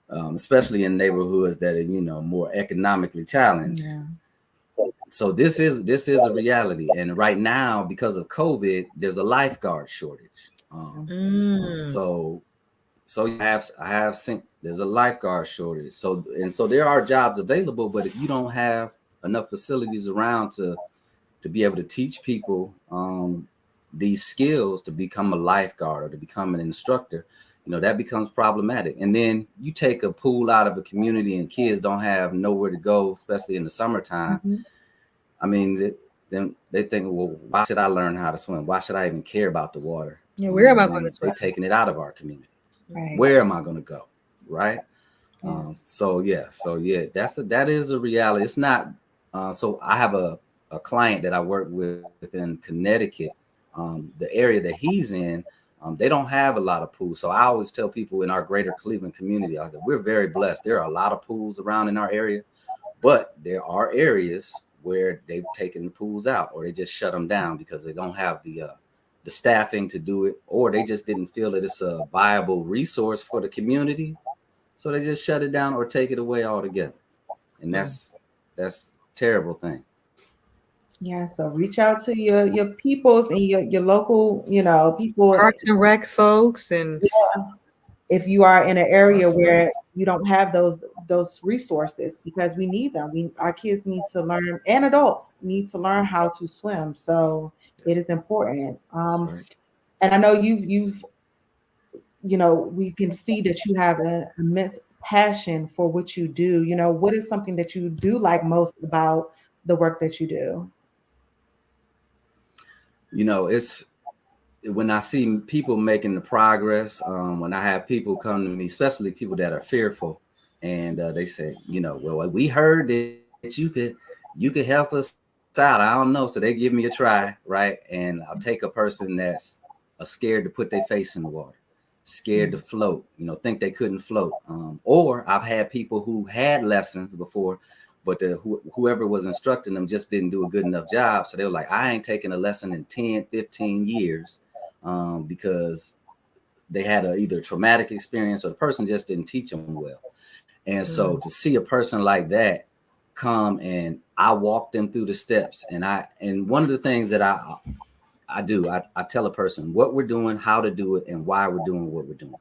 D: especially in neighborhoods that are, more economically challenged.
B: Yeah.
D: So this is a reality, and right now because of COVID, there's a lifeguard shortage.
A: Mm.
D: So I have seen there's a lifeguard shortage. So there are jobs available, but if you don't have enough facilities around to be able to teach people these skills to become a lifeguard or to become an instructor, that becomes problematic. And then you take a pool out of a community and kids don't have nowhere to go, especially in the summertime.
B: Mhm.
D: I mean, then they think, well, why should I learn how to swim? Why should I even care about the water
A: Yeah, where am I going to
D: when
A: swim?
D: they're taking it out of our community?
B: Right.
D: Where am I going to go? Right.
B: Yeah.
D: So yeah, that is a reality. It's not. So I have a client that I work with in Connecticut. The area that he's in, they don't have a lot of pools. So I always tell people in our greater Cleveland community, we're very blessed. There are a lot of pools around in our area, but there are areas where they've taken the pools out or they just shut them down because they don't have the staffing to do it, or they just didn't feel that it's a viable resource for the community. So they just shut it down or take it away altogether. And that's a terrible thing.
B: Yeah. So reach out to your peoples and your local, people.
A: Parks and Recs folks and
B: If you are in an area
D: Parks and
B: where
D: Recs.
B: you don't have those resources, because we need them. Our kids need to learn, and adults need to learn how to swim. So it
D: That's,
B: is important.
D: that's right.
B: And I know you've we can see that you have an immense passion for what you do. What is something that you do like most about the work that you do?
D: It's when I see people making the progress, when I have people come to me, especially people that are fearful, and they say, well, we heard that you could help us out. I don't know, so they give me a try, right? And I'll take a person that's scared to put their face in the water, scared to
B: Mm.
D: float, think they couldn't float. Or I've had people who had lessons before, but whoever was instructing them just didn't do a good enough job. So they were like, I ain't taking a lesson in 10, 15 years because they had either traumatic experience or the person just didn't teach them well. And so
A: mm.
D: to see a person like that come and I walk them through the steps, and one of the things that I do, I tell a person what we're doing, how to do it, and why we're doing what we're doing,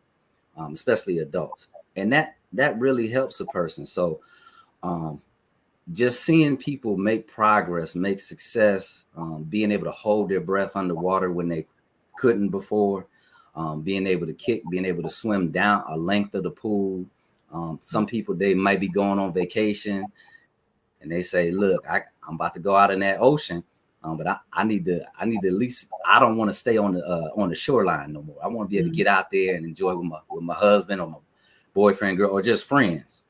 D: especially adults. And that really helps a person. So um, just seeing people make progress, make success, being able to hold their breath underwater when they couldn't before, being able to kick, being able to swim down a length of the pool. Some people, they might be going on vacation and they say, look, I'm about to go out in that ocean. But I need to at least, I don't want to stay on the shoreline no more. I want to be able to get out there and enjoy with my husband or my boyfriend, girl, or just friends.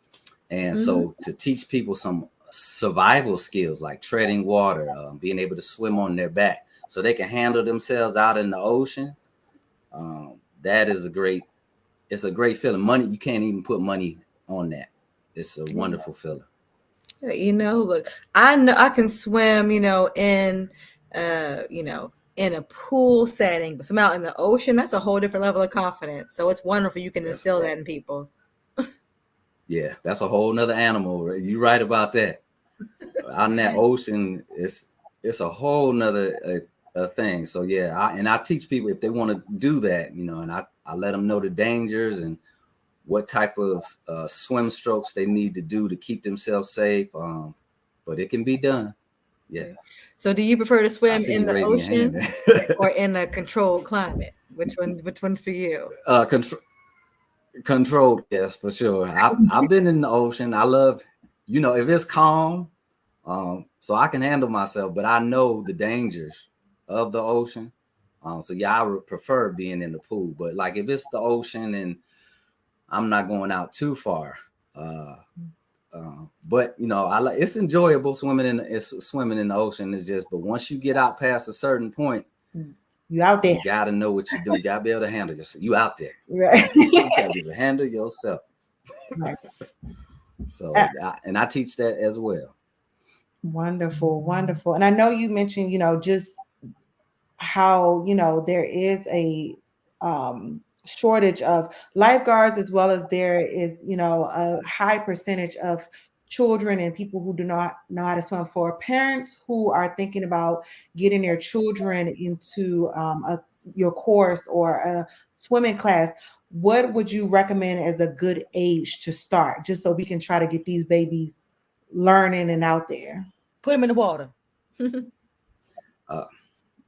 D: And so to teach people some survival skills like treading water, being able to swim on their back so they can handle themselves out in the ocean. That is it's a great feeling. Money, you can't even put money on that. It's a wonderful feeling.
A: You know, look, I know I can swim, in a pool setting, but swim out in the ocean, that's a whole different level of confidence. So it's wonderful you can
D: Yes.
A: instill that in people.
D: Yeah, that's a whole nother animal. Right? You're right about that. Out in that ocean, it's a whole nother thing. So yeah, I teach people if they want to do that, and I let them know the dangers and what type of swim strokes they need to do to keep themselves safe. But it can be done. Yeah.
A: Okay. So do you prefer to
D: I
A: swim
D: see
A: in
D: you
A: the
D: raising your hand
A: ocean
D: there.
A: or in a controlled climate? Which one's for you?
D: Controlled, yes, for sure. I've been in the ocean. I love, if it's calm, so I can handle myself, but I know the dangers of the ocean. So yeah, I would prefer being in the pool. But like if it's the ocean and I'm not going out too far, but I like, it's enjoyable swimming in the ocean. It's just, but once you get out past a certain point,
B: you out there.
D: You gotta know what you're doing. You gotta be able to handle yourself. You out there.
B: Right.
D: You gotta be able to handle yourself.
B: Right.
D: So, and I teach that as well.
B: Wonderful, wonderful. And I know you mentioned, just how, there is a shortage of lifeguards, as well as there is, a high percentage of children and people who do not know how to swim. For parents who are thinking about getting their children into your course or a swimming class, what would you recommend as a good age to start, just so we can try to get these babies learning and out there?
A: Put them in the water.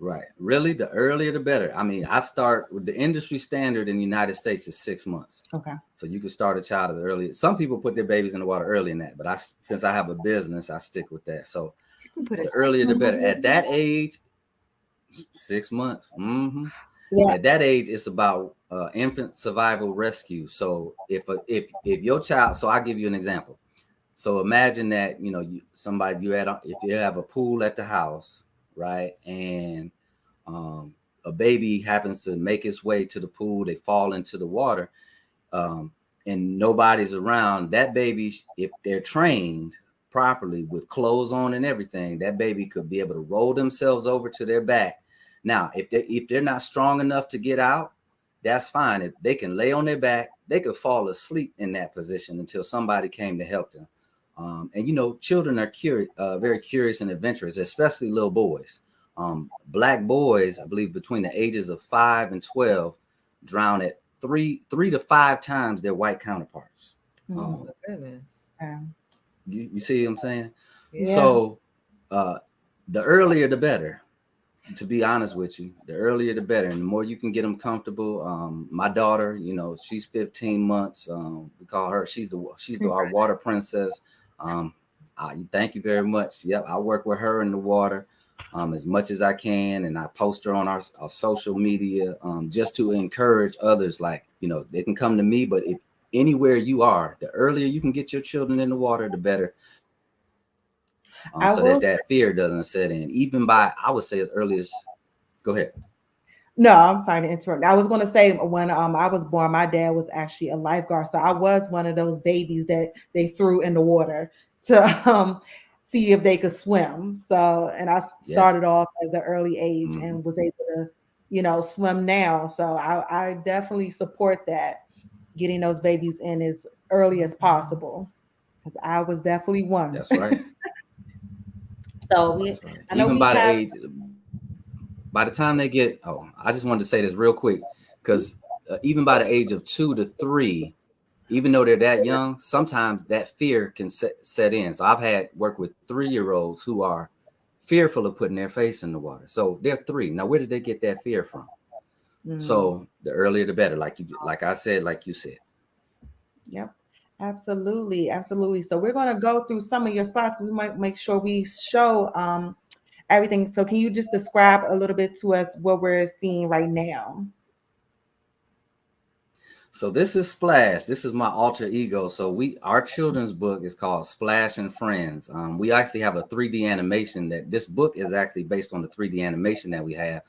D: Right. Really, the earlier the better. I mean, I start with the industry standard in the United States is 6 months.
B: Okay.
D: So you can start a child as early. Some people put their babies in the water early in that, but since I have a business, I stick with that. So the earlier the better. At that age, 6 months. Mm-hmm.
B: Yeah.
D: At that age, it's about infant survival rescue. So if your child, so I'll give you an example. So imagine that if you have a pool at the house, right, and a baby happens to make its way to the pool, they fall into the water, and nobody's around. That baby, if they're trained properly with clothes on and everything, that baby could be able to roll themselves over to their back. Now, if they're not strong enough to get out, that's fine. If they can lay on their back, they could fall asleep in that position until somebody came to help them. And children are very curious and adventurous, especially little boys. Black boys, I believe, between the ages of 5 and 12, drown at 3 to 5 times their white counterparts.
A: Oh my goodness.
D: You see what I'm saying?
B: Yeah.
D: So the earlier the better. To be honest with you, the earlier the better, and the more you can get them comfortable. My daughter, she's 15 months. We call her. She's our water princess. Thank you very much. Yep, I work with her in the water as much as I can, and I post her on our social media just to encourage others. Like, they can come to me, but if anywhere you are, the earlier you can get your children in the water, the better. So that fear doesn't set in, even by, I would say, as early as, go ahead.
B: No, I'm sorry to interrupt. I was going to say, when I was born, my dad was actually a lifeguard. So I was one of those babies that they threw in the water to see if they could swim. So, and I started off at the early age and was able to, swim now. So I definitely support that, getting those babies in as early as possible, because I was definitely one.
D: That's right.
B: So
D: That's right. Even by the age, by the time they get, I just wanted to say this real quick, because even by the age of 2 to 3, even though they're that young, sometimes that fear can set in. So I've had work with 3-year-olds who are fearful of putting their face in the water. So they're 3. Now, where did they get that fear from? So the earlier the better, like I said, like you said.
B: Yep. Absolutely, absolutely. So we're going to go through some of your slides. We might make sure we show everything. So can you just describe a little bit to us what we're seeing right now?
D: So this is Splash. This is my alter ego. So our children's book is called Splash and Friends. We actually have a 3D animation that this book is actually based on the 3D animation that we have.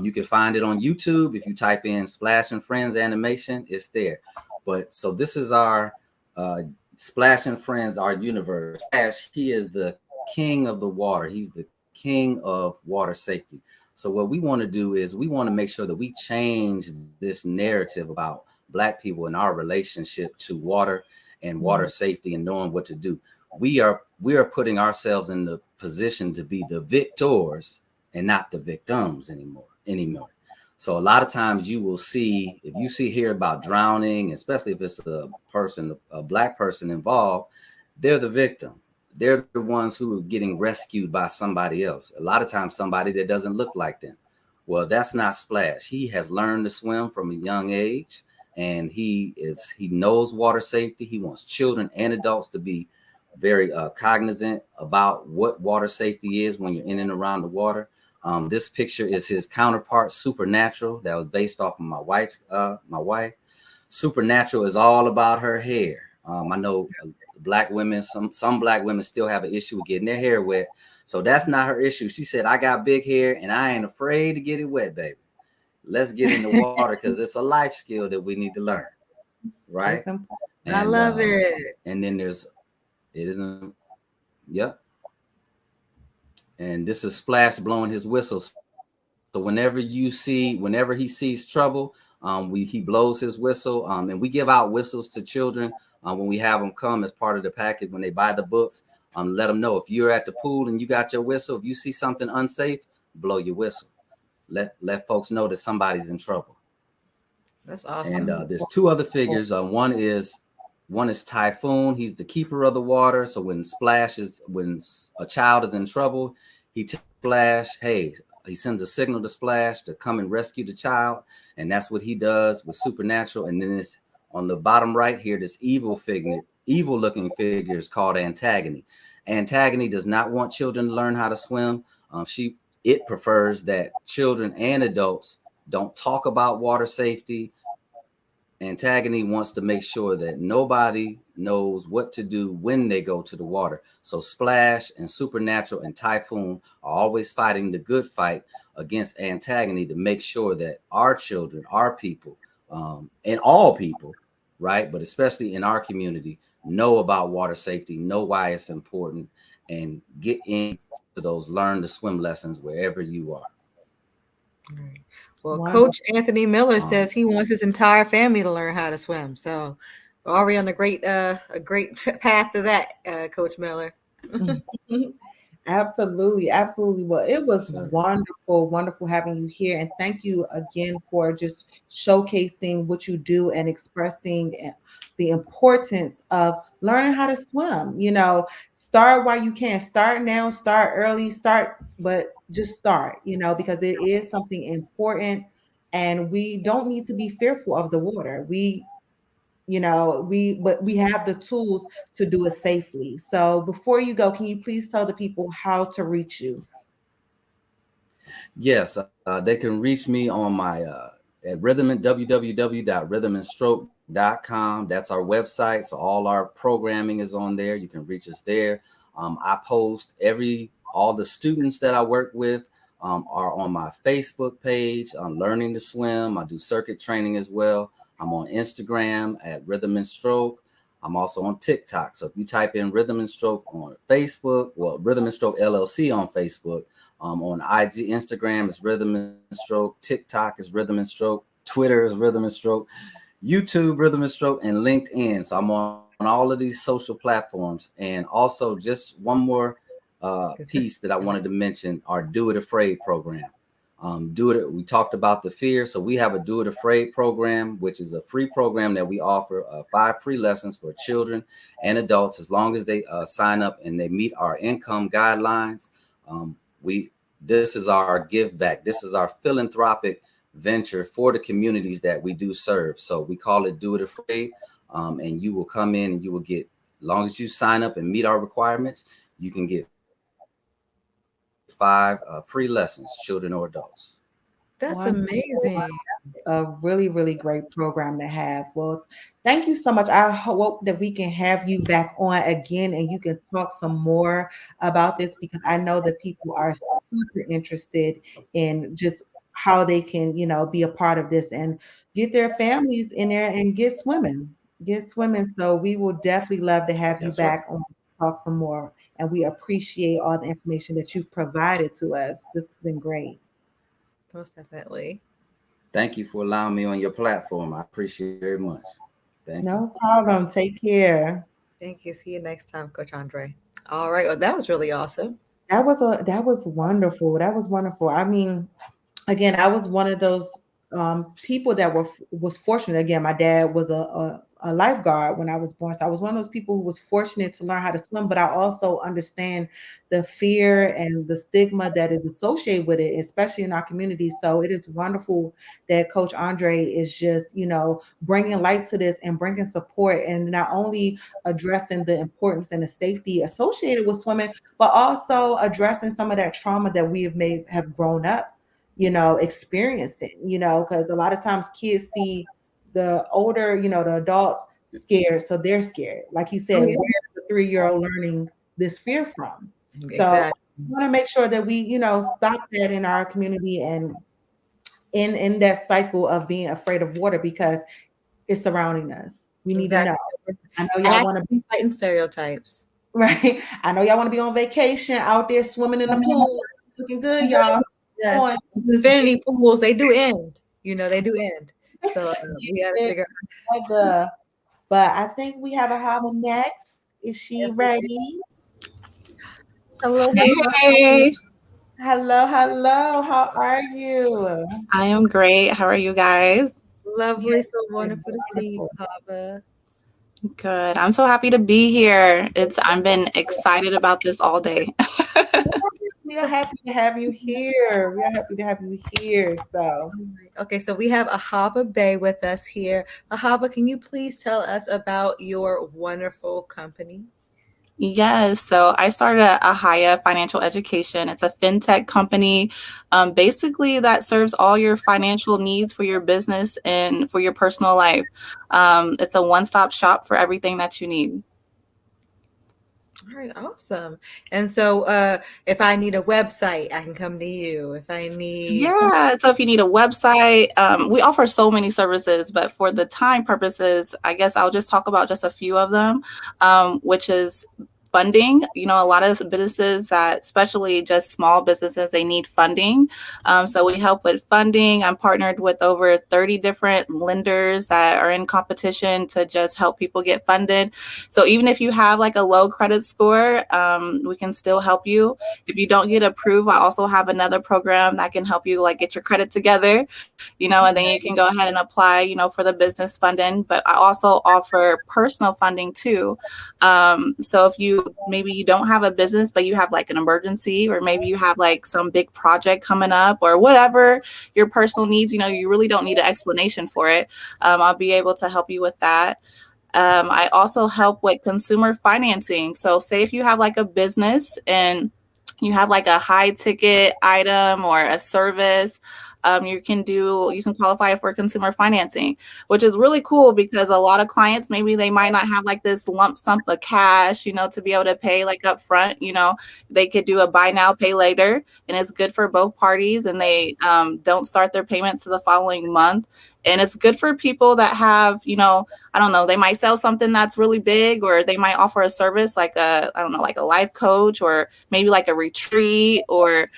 D: You can find it on YouTube. If you type in Splash and Friends animation, it's there. But so this is our Splash and Friends, our universe. Splash, he is the king of the water. He's the king of water safety. So what we want to do is we want to make sure that we change this narrative about Black people in our relationship to water and water safety and knowing what to do. We are putting ourselves in the position to be the victors and not the victims anymore. So a lot of times you will see, if you hear about drowning, especially if it's a Black person involved, they're the victim. They're the ones who are getting rescued by somebody else. A lot of times somebody that doesn't look like them. Well, that's not Splash. He has learned to swim from a young age, and he knows water safety. He wants children and adults to be very cognizant about what water safety is when you're in and around the water. This picture is his counterpart, Supernatural, that was based off of my wife. Supernatural is all about her hair. I know Black women, some Black women still have an issue with getting their hair wet. So that's not her issue. She said, I got big hair and I ain't afraid to get it wet, baby. Let's get in the water because it's a life skill that we need to learn. Right.
A: I love it.
D: And then it isn't. Yep. And this is Splash blowing his whistle. So whenever he sees trouble, he blows his whistle, and we give out whistles to children when we have them come as part of the package when they buy the books. Let them know if you're at the pool and you got your whistle. If you see something unsafe, blow your whistle. Let folks know that somebody's in trouble.
A: That's awesome.
D: And there's two other figures. One is Typhoon. He's the keeper of the water. So when a child is in trouble, he tells Splash, hey, he sends a signal to Splash to come and rescue the child. And that's what he does with Supernatural. And then it's on the bottom right here, this evil looking figure is called Antagony. Antagony does not want children to learn how to swim. It prefers that children and adults don't talk about water safety. Antagony wants to make sure that nobody knows what to do when they go to the water. So Splash and Supernatural and Typhoon are always fighting the good fight against Antagony to make sure that our children, our people, and all people, right, but especially in our community, know about water safety, know why it's important, and get into those learn to swim lessons wherever you are.
A: Well, Coach Anthony Miller says he wants his entire family to learn how to swim. So we're already on a great path to that, Coach Miller.
B: Absolutely, absolutely. Well, it was wonderful having you here. And thank you again for just showcasing what you do and expressing the importance of learning how to swim. Start while you can. Start now, start early, but just start, because it is something important. And we don't need to be fearful of the water. But we have the tools to do it safely. So before you go, can you please tell the people how to reach you?
D: Yes, they can reach me on my at www.rhythmandstroke.com. That's our website. So all our programming is on there. You can reach us there. I post all the students that I work with are on my Facebook page on Learning to Swim. I do circuit training as well. I'm on Instagram at Rhythm and Stroke. I'm also on TikTok. So if you type in Rhythm and Stroke on Facebook, Rhythm and Stroke LLC on Facebook, on IG, Instagram is Rhythm and Stroke, TikTok is Rhythm and Stroke, Twitter is Rhythm and Stroke, YouTube Rhythm and Stroke, and LinkedIn. So I'm on all of these social platforms. And also just one more piece that I wanted to mention, our Do It Afraid program. We talked about the fear. So we have a Do It Afraid program, which is a free program that we offer 5 free lessons for children and adults, as long as they sign up and they meet our income guidelines. This is our give back. This is our philanthropic venture for the communities that we do serve. So we call it Do It Afraid. and you will come in and you will get, as long as you sign up and meet our requirements, you can get 5 free lessons, children or adults.
A: That's
B: Wonderful.
A: amazing.
B: A really, really great program to have. Well, thank you so much. I hope that we can have you back on again and you can talk some more about this because I know that people are super interested in just how they can, be a part of this and get their families in there and get swimming. Get swimming. So we will definitely love to have you
D: That's right.
B: back on to talk some more. And we appreciate all the information that you've provided to us. This has been great.
A: Most definitely.
D: Thank you for allowing me on your platform. I appreciate it very much. Thank you.
B: No problem. Take care.
A: Thank you. See you next time, Coach Andre. All right. Well, that was really awesome.
B: That was wonderful. That was wonderful. I mean, again, I was one of those people that was fortunate. Again, my dad was a lifeguard when I was born, so I was one of those people who was fortunate to learn how to swim. But I also understand the fear and the stigma that is associated with it, especially in our community. So it is wonderful that Coach Andre is just bringing light to this and bringing support, and not only addressing the importance and the safety associated with swimming, but also addressing some of that trauma that we have grown up experiencing, because a lot of times kids see the older, the adults scared, so they're scared. Like he
A: Oh,
B: said,
A: yeah.
B: where's the 3-year-old learning this fear from? So
A: Exactly.
B: we want to make sure that we, stop that in our community and in that cycle of being afraid of water because it's surrounding us. We need to know.
A: Exactly.
B: I know y'all want to
A: Acting fighting stereotypes.
B: right. I know y'all want to be on vacation out there swimming in the pool, looking good, y'all. Come
A: Yes.
B: on.
A: Infinity pools, they do end. They do end. So we got to
B: Yes,
A: figure
B: but I think we have a Hava next. Is she
A: Yes, we do.
B: ready? Hello, hello,
E: Hey,
B: hello, hello. How are you?
E: I am great. How are you guys?
B: We
A: Lovely. So
B: are
A: wonderful to see you,
B: wonderful.
A: Papa.
E: Good. I'm so happy to be here. I've been excited about this all day.
B: We are happy to have you here. We are happy to have you here. So,
A: Alright. Okay, so we have Ahava Bay with us here. Ahava, can you please tell us about your wonderful company?
E: Yes, so I started Ahaya Financial Education. It's a fintech company, basically that serves all your financial needs for your business and for your personal life. It's a one-stop shop for everything that you need.
A: All right, awesome. And so if I need a website, I can come to you. If I need
E: Yeah, so if you need a website, we offer so many services, but for the time purposes, I guess I'll just talk about just a few of them, which is funding. A lot of businesses that, especially just small businesses, they need funding. So we help with funding. I'm partnered with over 30 different lenders that are in competition to just help people get funded. So even if you have like a low credit score, we can still help you. If you don't get approved, I also have another program that can help you like get your credit together, and then you can go ahead and apply, for the business funding. But I also offer personal funding too. So if maybe you don't have a business, but you have like an emergency, or maybe you have like some big project coming up or whatever your personal needs, you really don't need an explanation for it. I'll be able to help you with that. I also help with consumer financing. So say if you have like a business and you have like a high ticket item or a service, you can qualify for consumer financing, which is really cool because a lot of clients, maybe they might not have like this lump sum of cash, to be able to pay like up front. They could do a buy now, pay later, and it's good for both parties, and they don't start their payments to the following month. And it's good for people that have, I don't know, they might sell something that's really big, or they might offer a service like like a life coach, or maybe like a retreat, or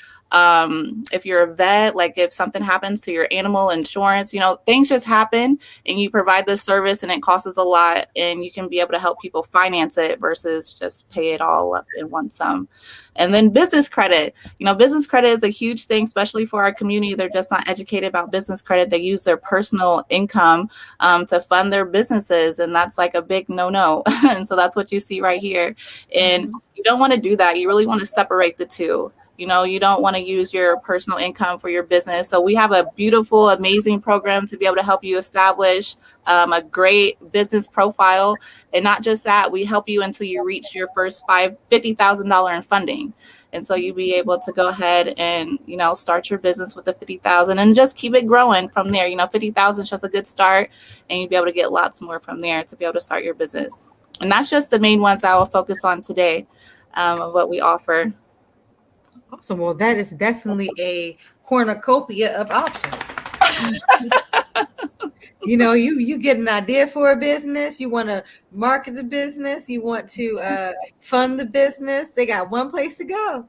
E: if you're a vet, like if something happens to your animal insurance, things just happen, and you provide this service and it costs a lot, and you can be able to help people finance it versus just pay it all up in one sum. And then business credit. Business credit is a huge thing, especially for our community. They're just not educated about business credit. They use their personal income to fund their businesses, and that's like a big no-no. And so that's what you see right here. And
A: Mhm.
E: you don't want to do that. You really want to separate the two. You don't want to use your personal income for your business. So we have a beautiful, amazing program to be able to help you establish a great business profile. And not just that, we help you until you reach your first $50,000 in funding. And so you'll be able to go ahead and, start your business with the 50,000 and just keep it growing from there. 50,000 is just a good start, and you'll be able to get lots more from there to be able to start your business. And that's just the main ones I will focus on today, of what we offer.
A: Awesome. Well, that is definitely a cornucopia of options. You get an idea for a business, you want to market the business, you want to fund the business. They got one place to go.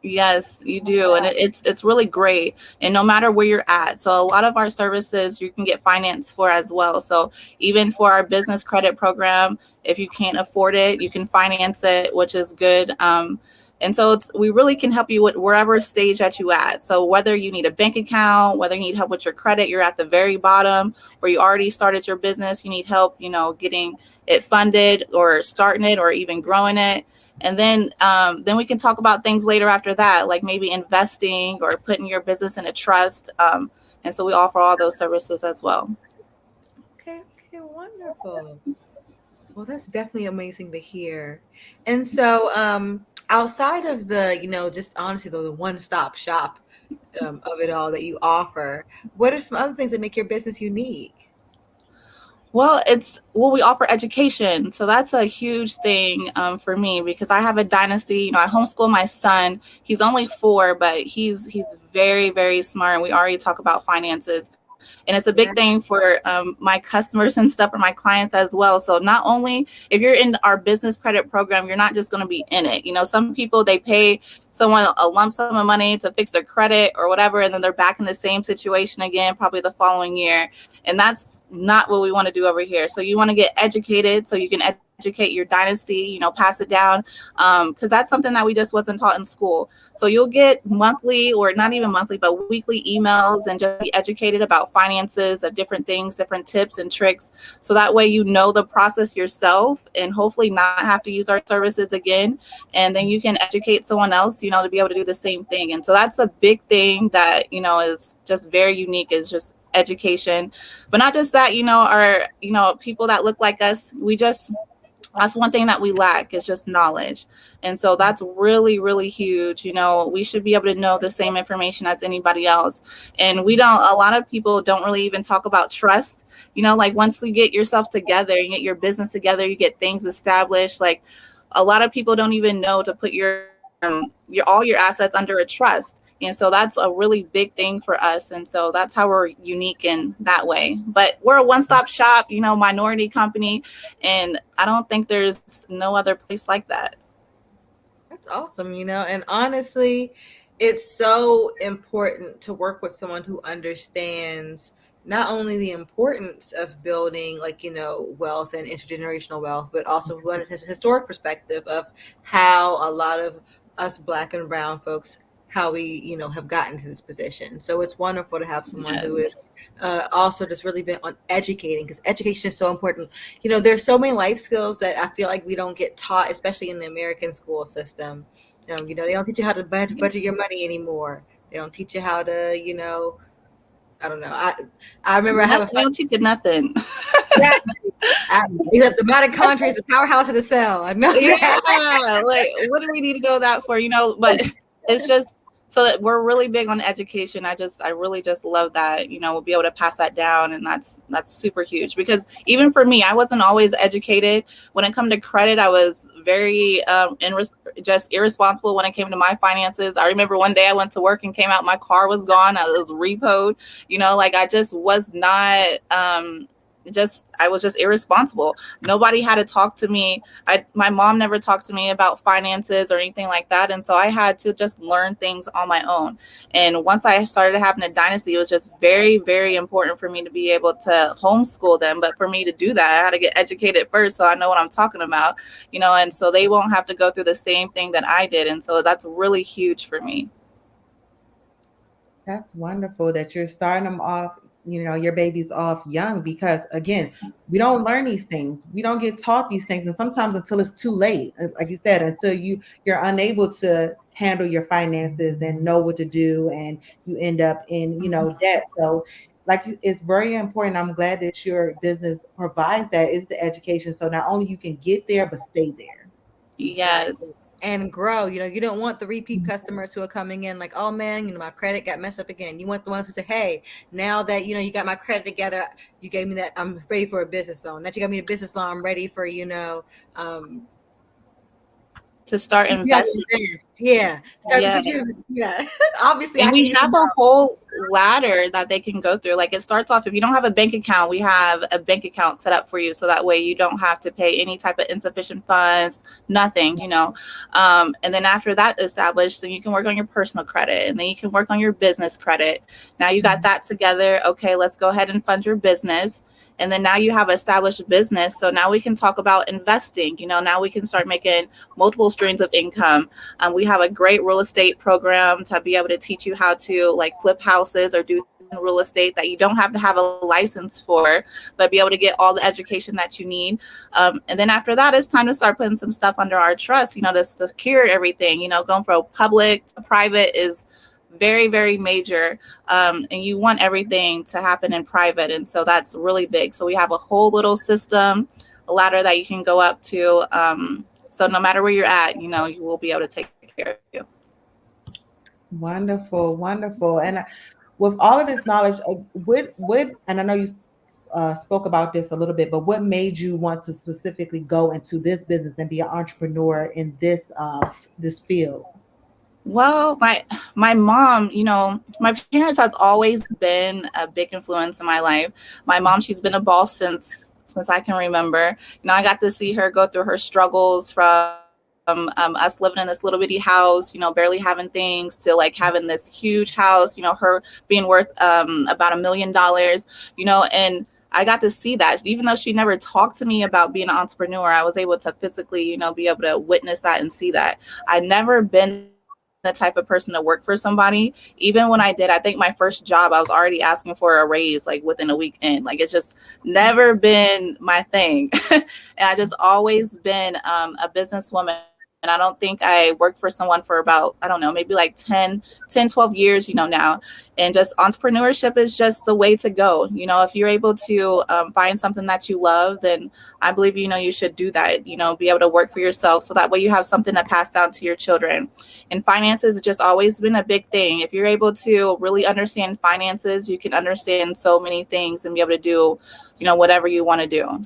E: Yes, you do. And it's really great. And no matter where you're at. So a lot of our services you can get finance for as well. So even for our business credit program, if you can't afford it, you can finance it, which is good. And so we really can help you with wherever stage that you at. So whether you need a bank account, whether you need help with your credit, you're at the very bottom, or you already started your business, you need help, getting it funded or starting it or even growing it. And then we can talk about things later after that, like maybe investing or putting your business in a trust. And so we offer all those services as well.
A: Okay, wonderful. Well, that's definitely amazing to hear. And so, outside of the, just honestly, though, the one-stop shop of it all that you offer, what are some other things that make your business unique?
E: Well, we offer education. So that's a huge thing for me, because I have a dynasty. I homeschool my son. He's only 4, but he's very, very smart. We already talk about finances. And it's a big thing for my customers and stuff, or my clients as well. So not only if you're in our business credit program, you're not just going to be in it. Some people, they pay someone a lump sum of money to fix their credit or whatever, and then they're back in the same situation again, probably the following year. And that's not what we want to do over here. So you want to get educated so you can educate your dynasty, pass it down, because that's something that we just wasn't taught in school. So you'll get monthly, or not even monthly, but weekly emails, and just be educated about finances, of different things, different tips and tricks. So that way you know the process yourself, and hopefully not have to use our services again. And then you can educate someone else, to be able to do the same thing. And so that's a big thing that, is just very unique, is just education. But not just that, our people that look like us, that's one thing that we lack, is just knowledge. And so that's really, really huge. We should be able to know the same information as anybody else. And a lot of people don't really even talk about trust. Like once you get yourself together, you get your business together, you get things established. Like a lot of people don't even know to put your all your assets under a trust. And so that's a really big thing for us. And so that's how we're unique in that way. But we're a one-stop shop, minority company. And I don't think there's no other place like that.
A: That's awesome, and honestly, it's so important to work with someone who understands not only the importance of building, like, wealth and intergenerational wealth, but also who understands the historic perspective of how a lot of us Black and brown folks, how we, have gotten to this position. So it's wonderful to have someone who is also just really been on educating, because education is so important. There's so many life skills that I feel like we don't get taught, especially in the American school system. They don't teach you how to budget your money anymore. They don't teach you how to, I don't know. I remember I have a
E: They don't teach you nothing.
A: Except the mitochondria is a powerhouse of the cell. I know.
E: Yeah, like what do we need to know that for? But it's just so that we're really big on education. I really just love that, we'll be able to pass that down. And that's super huge, because even for me, I wasn't always educated. When it comes to credit, I was very just irresponsible when it came to my finances. I remember one day I went to work and came out, my car was gone. I was repoed, like I just was not, I was just irresponsible. Nobody had to talk to me. My mom never talked to me about finances or anything like that. And so I had to just learn things on my own. And once I started having a dynasty, it was just very, very important for me to be able to homeschool them. But for me to do that, I had to get educated first, so I know what I'm talking about, and so they won't have to go through the same thing that I did. And so that's really huge for me.
B: That's wonderful that you're starting them off, your babies off young, because again, we don't learn these things. We don't get taught these things. And sometimes until it's too late, like you said, until you're unable to handle your finances and know what to do, and you end up in, debt. So it's very important. I'm glad that your business provides that, is the education. So not only you can get there, but stay there.
A: Exactly.
E: Yes.
A: And grow. You don't want the repeat customers who are coming in like, oh man, my credit got messed up again. You want the ones who say, hey, now that you got my credit together, you gave me that, I'm ready for a business loan. That you got me a business loan, I'm ready for, um
E: To start
A: teach me how to
E: investing.
A: invest. Yeah. Start to
E: Yeah.
A: teach you. Yeah. Obviously
E: And
A: I can
E: we
A: use
E: have
A: some
E: a
A: help.
E: whole ladder that they can go through. Like it starts off, if you don't have a bank account, we have a bank account set up for you. So that way you don't have to pay any type of insufficient funds, nothing. And then after that established, then you can work on your personal credit, and then you can work on your business credit. Now you got that together. Okay, let's go ahead and fund your business. And then now you have established business. So now we can talk about investing. Now we can start making multiple streams of income. We have a great real estate program to be able to teach you how to like flip houses or do things in real estate that you don't have to have a license for, but be able to get all the education that you need. And then after that, it's time to start putting some stuff under our trust, to secure everything. Going from public to private is very, very major. And you want everything to happen in private. And so that's really big. So we have a whole little system, a ladder that you can go up to. So no matter where you're at, you will be able to take care of you.
B: Wonderful, wonderful. And with all of this knowledge, and I know you spoke about this a little bit, but what made you want to specifically go into this business and be an entrepreneur in this field?
E: Well, my mom, my parents has always been a big influence in my life. My mom, she's been a boss since I can remember. I got to see her go through her struggles from us living in this little bitty house, barely having things, to like having this huge house, her being worth about $1 million, and I got to see that. Even though she never talked to me about being an entrepreneur, I was able to physically, be able to witness that and see that. I'd never been the type of person to work for somebody. Even when I did, I think my first job, I was already asking for a raise like within a weekend. Like it's just never been my thing. And I just always been a businesswoman. I don't think I worked for someone for about, I don't know, maybe like 12 years, now. And just entrepreneurship is just the way to go. If you're able to find something that you love, then I believe, you should do that, be able to work for yourself. So that way you have something to pass down to your children. And finances has just always been a big thing. If you're able to really understand finances, you can understand so many things and be able to do, whatever you want to do.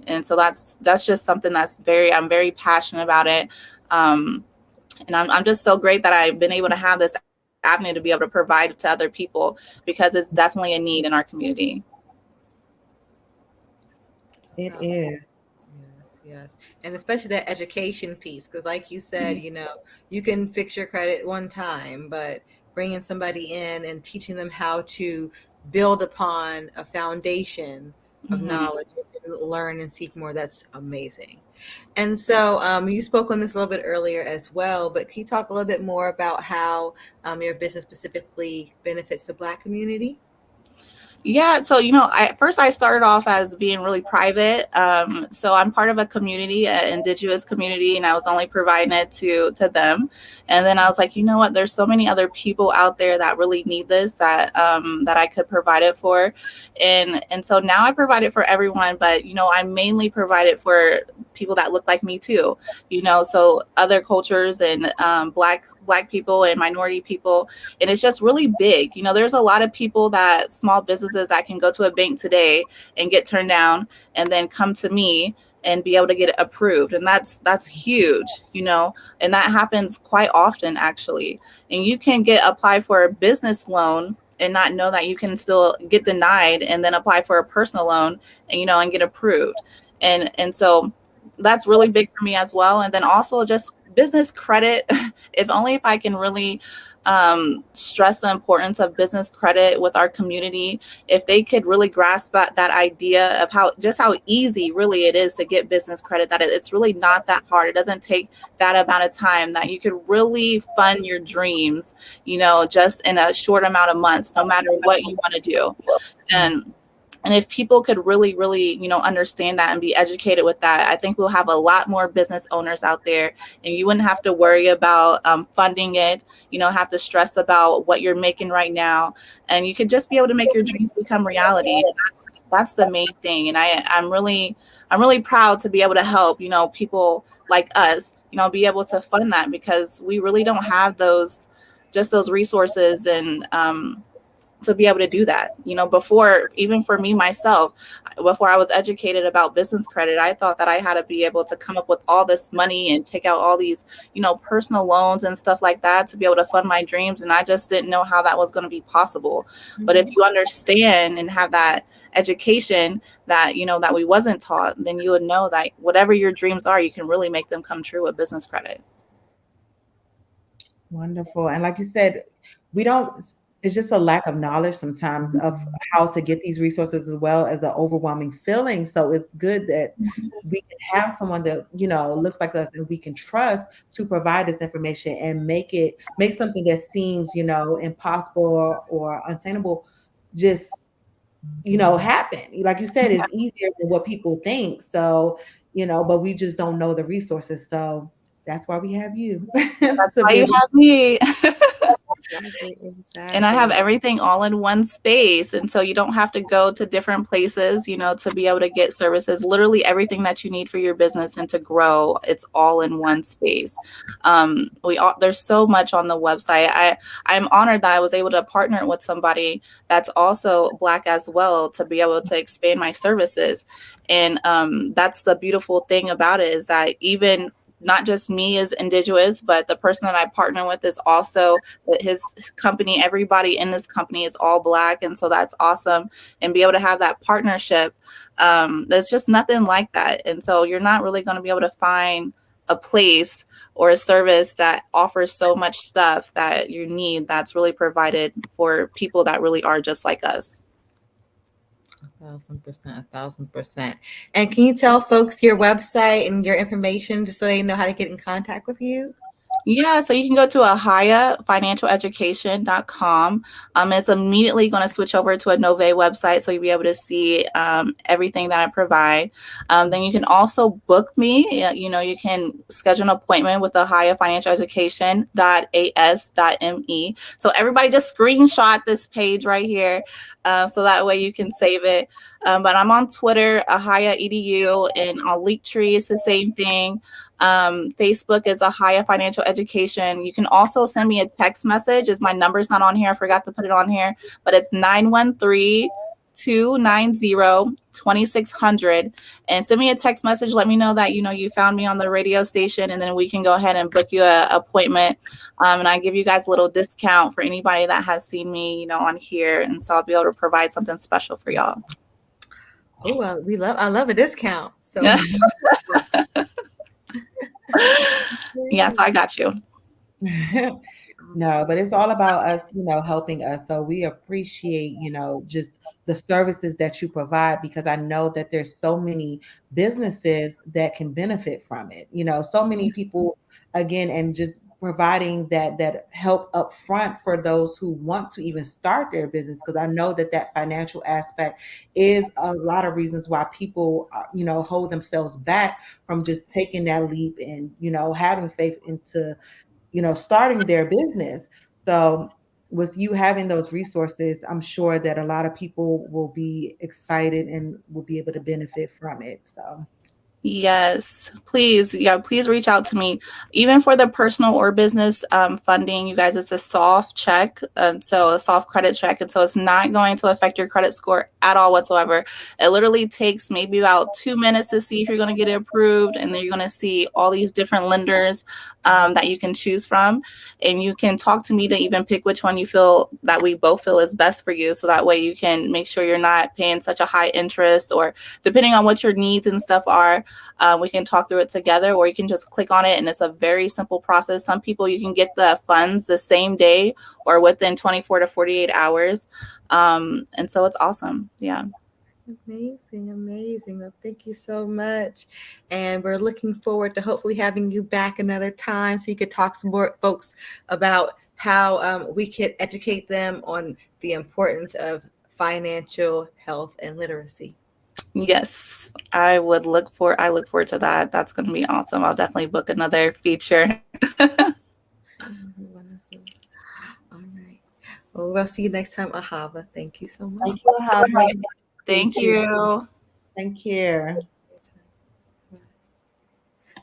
E: And so that's just something I'm very passionate about it. And I'm just so great that I've been able to have this avenue to be able to provide to other people, because it's definitely a need in our community.
B: It
A: No.
B: is.
A: Yes, yes. And especially that education piece, because like you said, you can fix your credit one time, but bringing somebody in and teaching them how to build upon a foundation of
E: Hmm.
A: knowledge and learn and seek more, that's amazing. And so you spoke on this a little bit earlier as well, but can you talk a little bit more about how your business specifically benefits the Black community?
E: Yeah, so at first I started off as being really private. So I'm part of a community, an indigenous community, and I was only providing it to them. And then I was like, you know what? There's so many other people out there that really need this, that I could provide it for, and so now I provide it for everyone. But I mainly provide it for people that look like me too. So other cultures and black people and minority people. And it's just really big. There's a lot of people, that small businesses that can go to a bank today and get turned down, and then come to me and be able to get it approved. And that's huge, and that happens quite often actually. And you can apply for a business loan and not know that you can still get denied, and then apply for a personal loan and get approved. And so that's really big for me as well. And then also just business credit. If I can really stress the importance of business credit with our community, if they could really grasp that idea of how easy really it is to get business credit, that it's really not that hard. It doesn't take that amount of time, that you could really fund your dreams, just in a short amount of months, no matter what you want to do. And And if people could really, really, understand that and be educated with that, I think we'll have a lot more business owners out there, and you wouldn't have to worry about funding it, have to stress about what you're making right now. And you could just be able to make your dreams become reality. And that's the main thing. And I'm really proud to be able to help, people like us, be able to fund that, because we really don't have those resources and to be able to do that. Before, even for me myself, before I was educated about business credit, I thought that I had to be able to come up with all this money and take out all these, personal loans and stuff like that to be able to fund my dreams. And I just didn't know how that was going to be possible. But if you understand and have that education that, that we wasn't taught, then you would know that whatever your dreams are, you can really make them come true with business credit.
B: Wonderful. And like you said, we don't, it's just a lack of knowledge sometimes of how to get these resources, as well as the overwhelming feeling. So it's good that we can have someone that, looks like us and we can trust to provide this information and make something that seems, impossible or unattainable just, happen. Like you said, it's easier than what people think. So, but we just don't know the resources. So that's why we have you.
E: That's
B: to
E: why
B: be
E: you
B: able
E: have me.
A: Exactly.
E: And I have everything all in one space. And so you don't have to go to different places, to be able to get services. Literally everything that you need for your business and to grow, it's all in one space. There's so much on the website. I'm honored that I was able to partner with somebody that's also Black as well, to be able to expand my services. And that's the beautiful thing about it, is that even not just me as indigenous, but the person that I partner with is also, his company, everybody in this company is all Black. And so that's awesome. And be able to have that partnership, there's just nothing like that. And so you're not really going to be able to find a place or a service that offers so much stuff that you need, that's really provided for people that really are just like us.
A: 1,000%, 1,000%. And can you tell folks your website and your information just so they know how to get in contact with you?
E: Yeah, so you can go to ahayafinancialeducation.com. It's immediately going to switch over to a Nove website, so you'll be able to see everything that I provide. Then you can also book me. You can schedule an appointment with ahayafinancialeducation.as.me. So everybody just screenshot this page right here, so that way you can save it. But I'm on Twitter, ahaya.edu, and on Linktree, it's the same thing. Facebook is Ahaya Financial Education. You can also send me a text message. My number's not on here. I forgot to put it on here, but it's 913-290-2600. And send me a text message. Let me know that, you found me on the radio station, and then we can go ahead and book you an appointment. And I give you guys a little discount for anybody that has seen me, on here. And so I'll be able to provide something special for y'all.
A: Oh, well, I love a discount. So
E: Yeah. Yes, I got you.
B: No, but it's all about us, helping us. So we appreciate, just the services that you provide, because I know that there's so many businesses that can benefit from it. So many people, again, and just providing that help up front for those who want to even start their business, because I know that financial aspect is a lot of reasons why people, hold themselves back from just taking that leap and, having faith into starting their business. So with you having those resources, I'm sure that a lot of people will be excited and will be able to benefit from it. So
E: Yes, please. Yeah, please reach out to me. Even for the personal or business funding, you guys, it's a soft check. So a soft credit check. And so it's not going to affect your credit score at all whatsoever. It literally takes maybe about 2 minutes to see if you're going to get it approved. And then you're going to see all these different lenders that you can choose from. And you can talk to me to even pick which one you feel that we both feel is best for you. So that way you can make sure you're not paying such a high interest, or depending on what your needs and stuff are. We can talk through it together, or you can just click on it, and it's a very simple process. Some people, you can get the funds the same day or within 24 to 48 hours. And so it's awesome. Yeah.
A: Amazing. Well, thank you so much. And we're looking forward to hopefully having you back another time so you could talk to more folks about how we could educate them on the importance of financial health and literacy.
E: Yes, I look forward to that. That's going to be awesome. I'll definitely book another feature.
A: Wonderful. All right. Well, we'll see you next time, Ahava. Thank you so much.
B: Thank you, Hava.
E: Thank
B: Appreciate you.
E: you.
B: Thank you.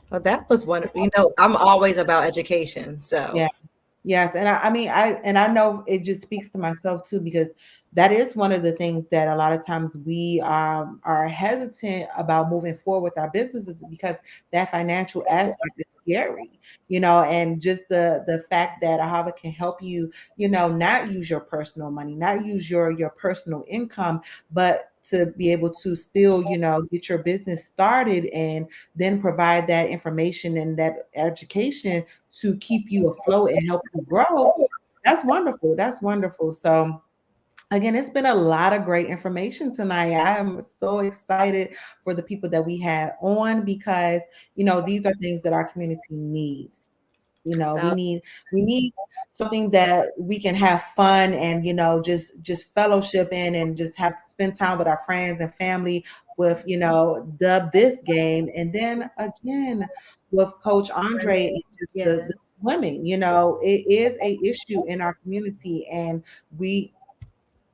A: Well, that was one. I'm always about education. So
B: Yeah. Yes, and I mean I know it just speaks to myself too because that is one of the things that a lot of times we are hesitant about moving forward with our businesses because that financial aspect is scary, and just the fact that Ahava can help you, not use your personal money, not use your personal income, but to be able to still, get your business started and then provide that information and that education to keep you afloat and help you grow. That's wonderful. That's wonderful. So again, it's been a lot of great information tonight. I am so excited for the people that we had on because, these are things that our community needs. We
A: that
B: need something that we can have fun and just fellowship in and just have to spend time with our friends and family with dub this game and then again with Coach Andre and just the
A: yes,
B: women. It is a issue in our community and we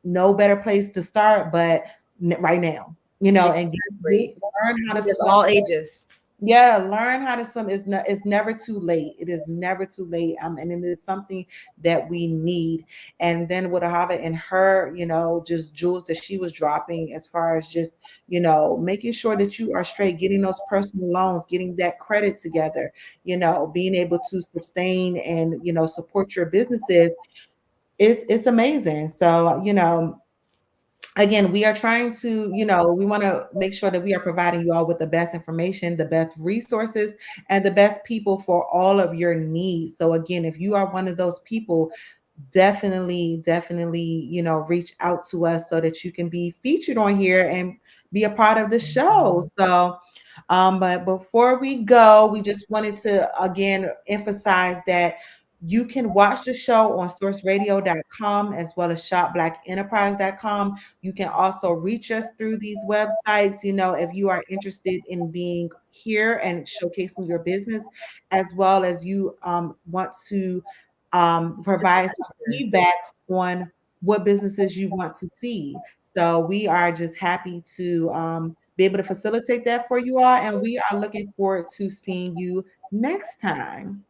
B: no better place to start but right now, and
A: exactly.
B: learn how to
A: Just
B: swim.
A: all ages.
B: Yeah, learn how to swim. It's never too late. It is never too late. And it is something that we need. And then with Ahava and her, just jewels that she was dropping as far as just, making sure that you are straight, getting those personal loans, getting that credit together, being able to sustain and, support your businesses. It's amazing. So, again, we are trying to, we want to make sure that we are providing you all with the best information, the best resources, and the best people for all of your needs. So, again, if you are one of those people, definitely, reach out to us so that you can be featured on here and be a part of the show. So, but before we go, we just wanted to again emphasize that you can watch the show on sourceradio.com as well as shopblackenterprise.com. You can also reach us through these websites, if you are interested in being here and showcasing your business, as well as you want to
A: Just
B: provide some
A: register.
B: feedback on what businesses you want to see. So we are just happy to be able to facilitate that for you all. And we are looking forward to seeing you next time.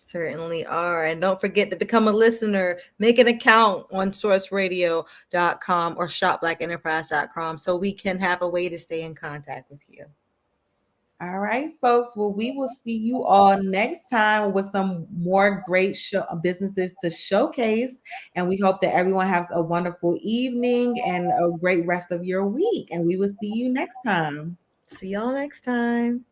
A: Certainly are. And don't forget to become a listener. Make an account on sourceradio.com or shopblackenterprise.com so we can have a way to stay in contact with you.
B: All right, folks. Well, we will see you all next time with some more great businesses to showcase. And we hope that everyone has a wonderful evening and a great rest of your week. And we will see you next time.
A: See y'all next time.